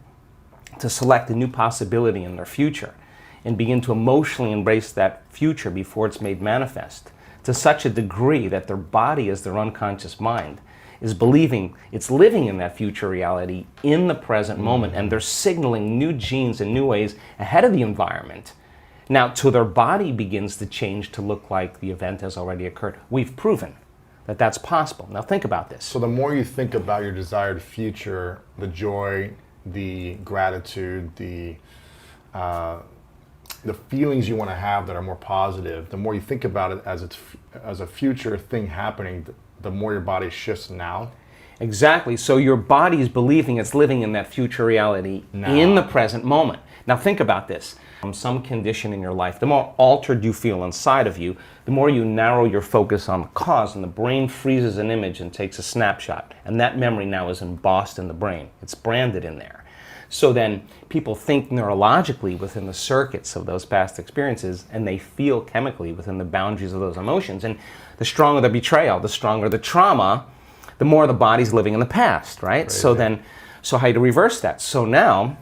to select a new possibility in their future and begin to emotionally embrace that future before it's made manifest to such a degree that their body, as their unconscious mind, is believing it's living in that future reality in the present moment, and they're signaling new genes in new ways ahead of the environment. Now, till their body begins to change to look like the event has already occurred. We've proven that that's possible. Now think about this. So the more you think about your desired future, the joy, the gratitude, the feelings you want to have that are more positive, the more you think about it as a future thing happening, the more your body shifts now. Exactly. So your body is believing it's living in that future reality in the present moment. Now think about this. Some condition in your life, the more altered you feel inside of you, the more you narrow your focus on the cause, and the brain freezes an image and takes a snapshot. And that memory now is embossed in the brain. It's branded in there. So then people think neurologically within the circuits of those past experiences, and they feel chemically within the boundaries of those emotions. And the stronger the betrayal, the stronger the trauma, the more the body's living in the past, right? Crazy. So how do you reverse that? So now,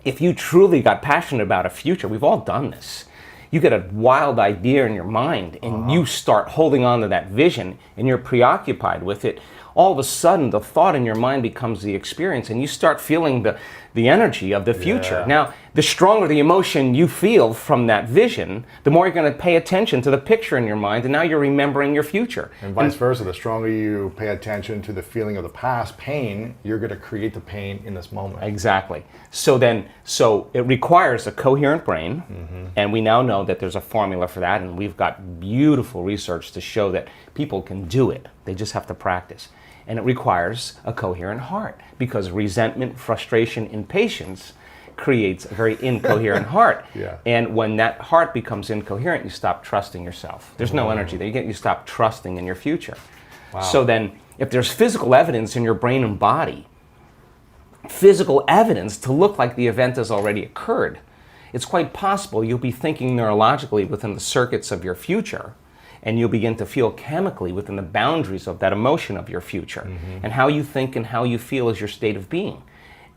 if you truly got passionate about a future, we've all done this. You get a wild idea in your mind and you start holding on to that vision and you're preoccupied with it. All of a sudden, the thought in your mind becomes the experience, and you start feeling the energy of the future. Yeah. Now, the stronger the emotion you feel from that vision, the more you're going to pay attention to the picture in your mind, and now you're remembering your future. And vice versa, the stronger you pay attention to the feeling of the past, pain, you're going to create the pain in this moment. Exactly. So it requires a coherent brain, and we now know that there's a formula for that, and we've got beautiful research to show that people can do it. They just have to practice. And it requires a coherent heart, because resentment, frustration, impatience creates a very incoherent heart. Yeah. And when that heart becomes incoherent, you stop trusting yourself. There's no energy there. You stop trusting in your future. Wow. So then, if there's physical evidence in your brain and body, physical evidence to look like the event has already occurred, it's quite possible you'll be thinking neurologically within the circuits of your future, and you'll begin to feel chemically within the boundaries of that emotion of your future. And how you think and how you feel is your state of being.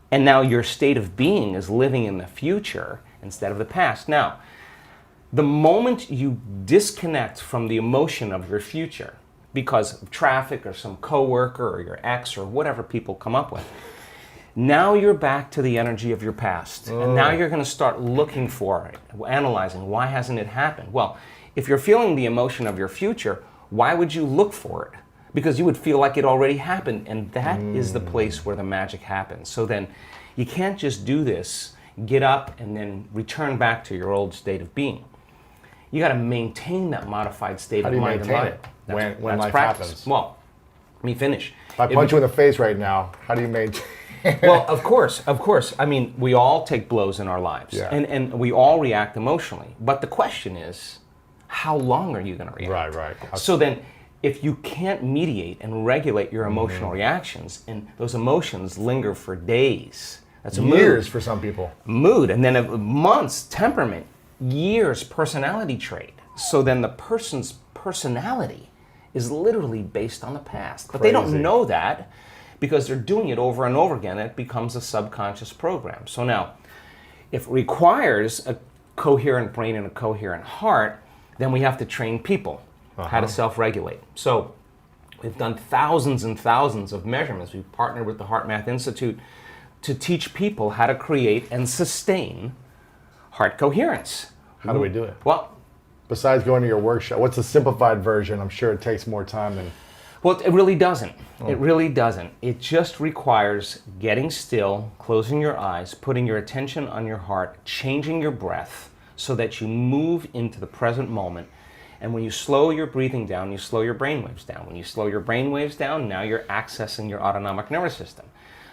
And now your state of being is living in the future instead of the past. Now, the moment you disconnect from the emotion of your future because of traffic or some coworker or your ex or whatever people come up with, now you're back to the energy of your past. And now you're going to start looking for it, analyzing, why hasn't it happened? Well, if you're feeling the emotion of your future, why would you look for it? Because you would feel like it already happened, and that is the place where the magic happens. So then you can't just do this, get up, and then return back to your old state of being. You got to maintain that modified state of mind and body. When life practice. happens? Well, let me finish. If I punch you in the face right now, how do you maintain? Well, of course. I mean, we all take blows in our lives, and we all react emotionally. But the question is, how long are you going to react? Right. So then, if you can't mediate and regulate your emotional reactions, and those emotions linger for days, that's a years mood. for some people. Mood, and then months, temperament, years, personality trait. So then the person's personality is literally based on the past. But they don't know that because they're doing it over and over again. It becomes a subconscious program. So now, if it requires a coherent brain and a coherent heart, then we have to train people how to self-regulate. So we've done thousands and thousands of measurements. We've partnered with the Heart Math Institute to teach people how to create and sustain heart coherence. How do we do it? Well, Besides going to your workshop, what's the simplified version? I'm sure it takes more time than... Well, it really doesn't. It really doesn't. It just requires getting still, closing your eyes, putting your attention on your heart, changing your breath so that you move into the present moment. And when you slow your breathing down, you slow your brainwaves down. When you slow your brainwaves down, now you're accessing your autonomic nervous system.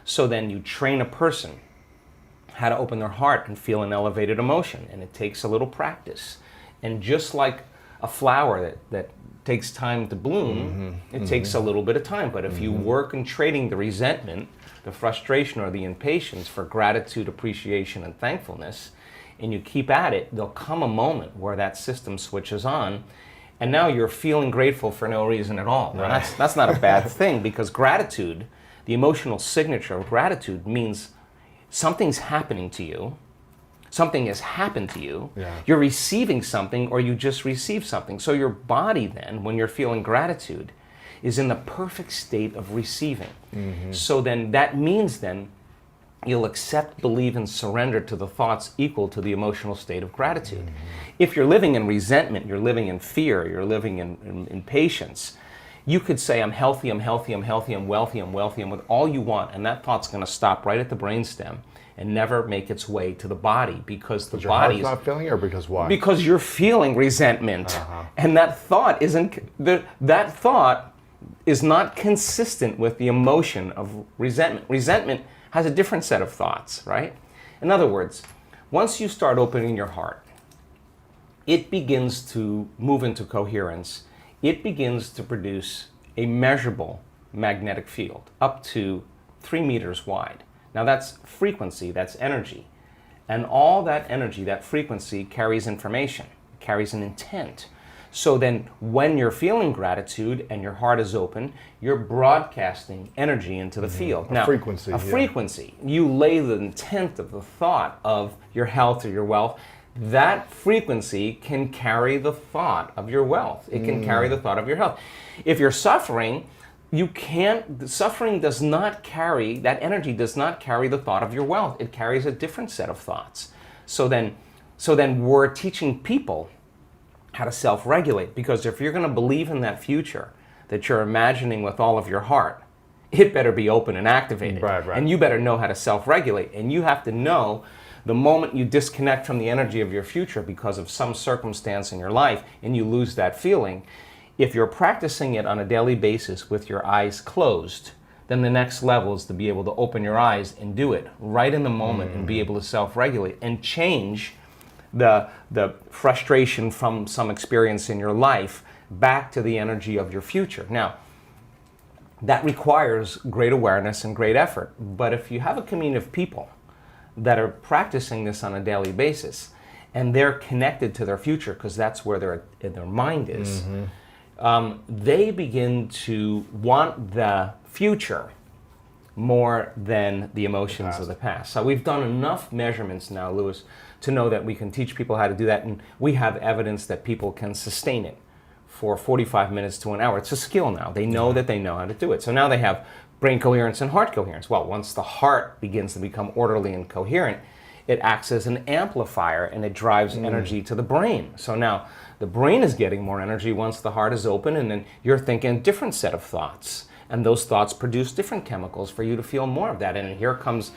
So then you train a person how to open their heart and feel an elevated emotion. And it takes a little practice. And just like a flower that takes time to bloom, it takes a little bit of time. But if you work in trading the resentment, the frustration, or the impatience for gratitude, appreciation, and thankfulness, and you keep at it, there'll come a moment where that system switches on, and now you're feeling grateful for no reason at all. Now, that's not a bad thing, because gratitude, the emotional signature of gratitude, means something's happening to you, something has happened to you, you're receiving something, or you just received something. So your body then, when you're feeling gratitude, is in the perfect state of receiving. So then that means then you'll accept, believe, and surrender to the thoughts equal to the emotional state of gratitude. If you're living in resentment, you're living in fear, you're living in impatience, you could say, I'm healthy, I'm healthy, I'm healthy, I'm wealthy, I'm wealthy, and with all you want, and that thought's going to stop right at the brainstem and never make its way to the body, because the body's not feeling it, or because why? Because you're feeling resentment, and that thought that thought is not consistent with the emotion of resentment. Resentment has a different set of thoughts, right? In other words, once you start opening your heart, it begins to move into coherence. It begins to produce a measurable magnetic field up to 3 meters wide. Now that's frequency, that's energy. And all that energy, that frequency, carries information, carries an intent. So then when you're feeling gratitude and your heart is open, you're broadcasting energy into the field. Now, frequency. A frequency. You lay the intent of the thought of your health or your wealth. That frequency can carry the thought of your wealth. It can carry the thought of your health. If you're suffering, suffering does not carry, that energy does not carry the thought of your wealth. It carries a different set of thoughts. So then we're teaching people how to self-regulate, because if you're going to believe in that future that you're imagining with all of your heart, it better be open and activated. Right. And you better know how to self-regulate. And you have to know the moment you disconnect from the energy of your future because of some circumstance in your life and you lose that feeling, if you're practicing it on a daily basis with your eyes closed, then the next level is to be able to open your eyes and do it right in the moment and be able to self-regulate and change the frustration from some experience in your life back to the energy of your future. Now, that requires great awareness and great effort. But if you have a community of people that are practicing this on a daily basis and they're connected to their future, because that's where their mind is, they begin to want the future more than the emotions of the past. So we've done enough measurements now, Louis, to know that we can teach people how to do that, and we have evidence that people can sustain it for 45 minutes to an hour. It's a skill now. They know that they know how to do it. So now they have brain coherence and heart coherence. Well, once the heart begins to become orderly and coherent, it acts as an amplifier and it drives energy to the brain. So now the brain is getting more energy once the heart is open, and then you're thinking a different set of thoughts. And those thoughts produce different chemicals for you to feel more of that. And here comes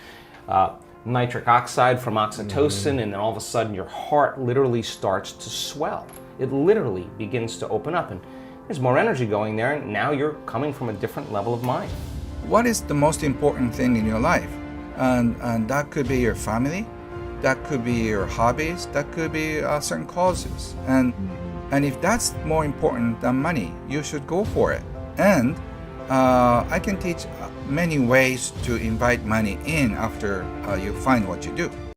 nitric oxide from oxytocin, and then all of a sudden your heart literally starts to swell. It literally begins to open up, and there's more energy going there, and now you're coming from a different level of mind. What is the most important thing in your life? And that could be your family, that could be your hobbies, that could be certain causes. And if that's more important than money, you should go for it. And I can teach many ways to invite money in after you find what you do.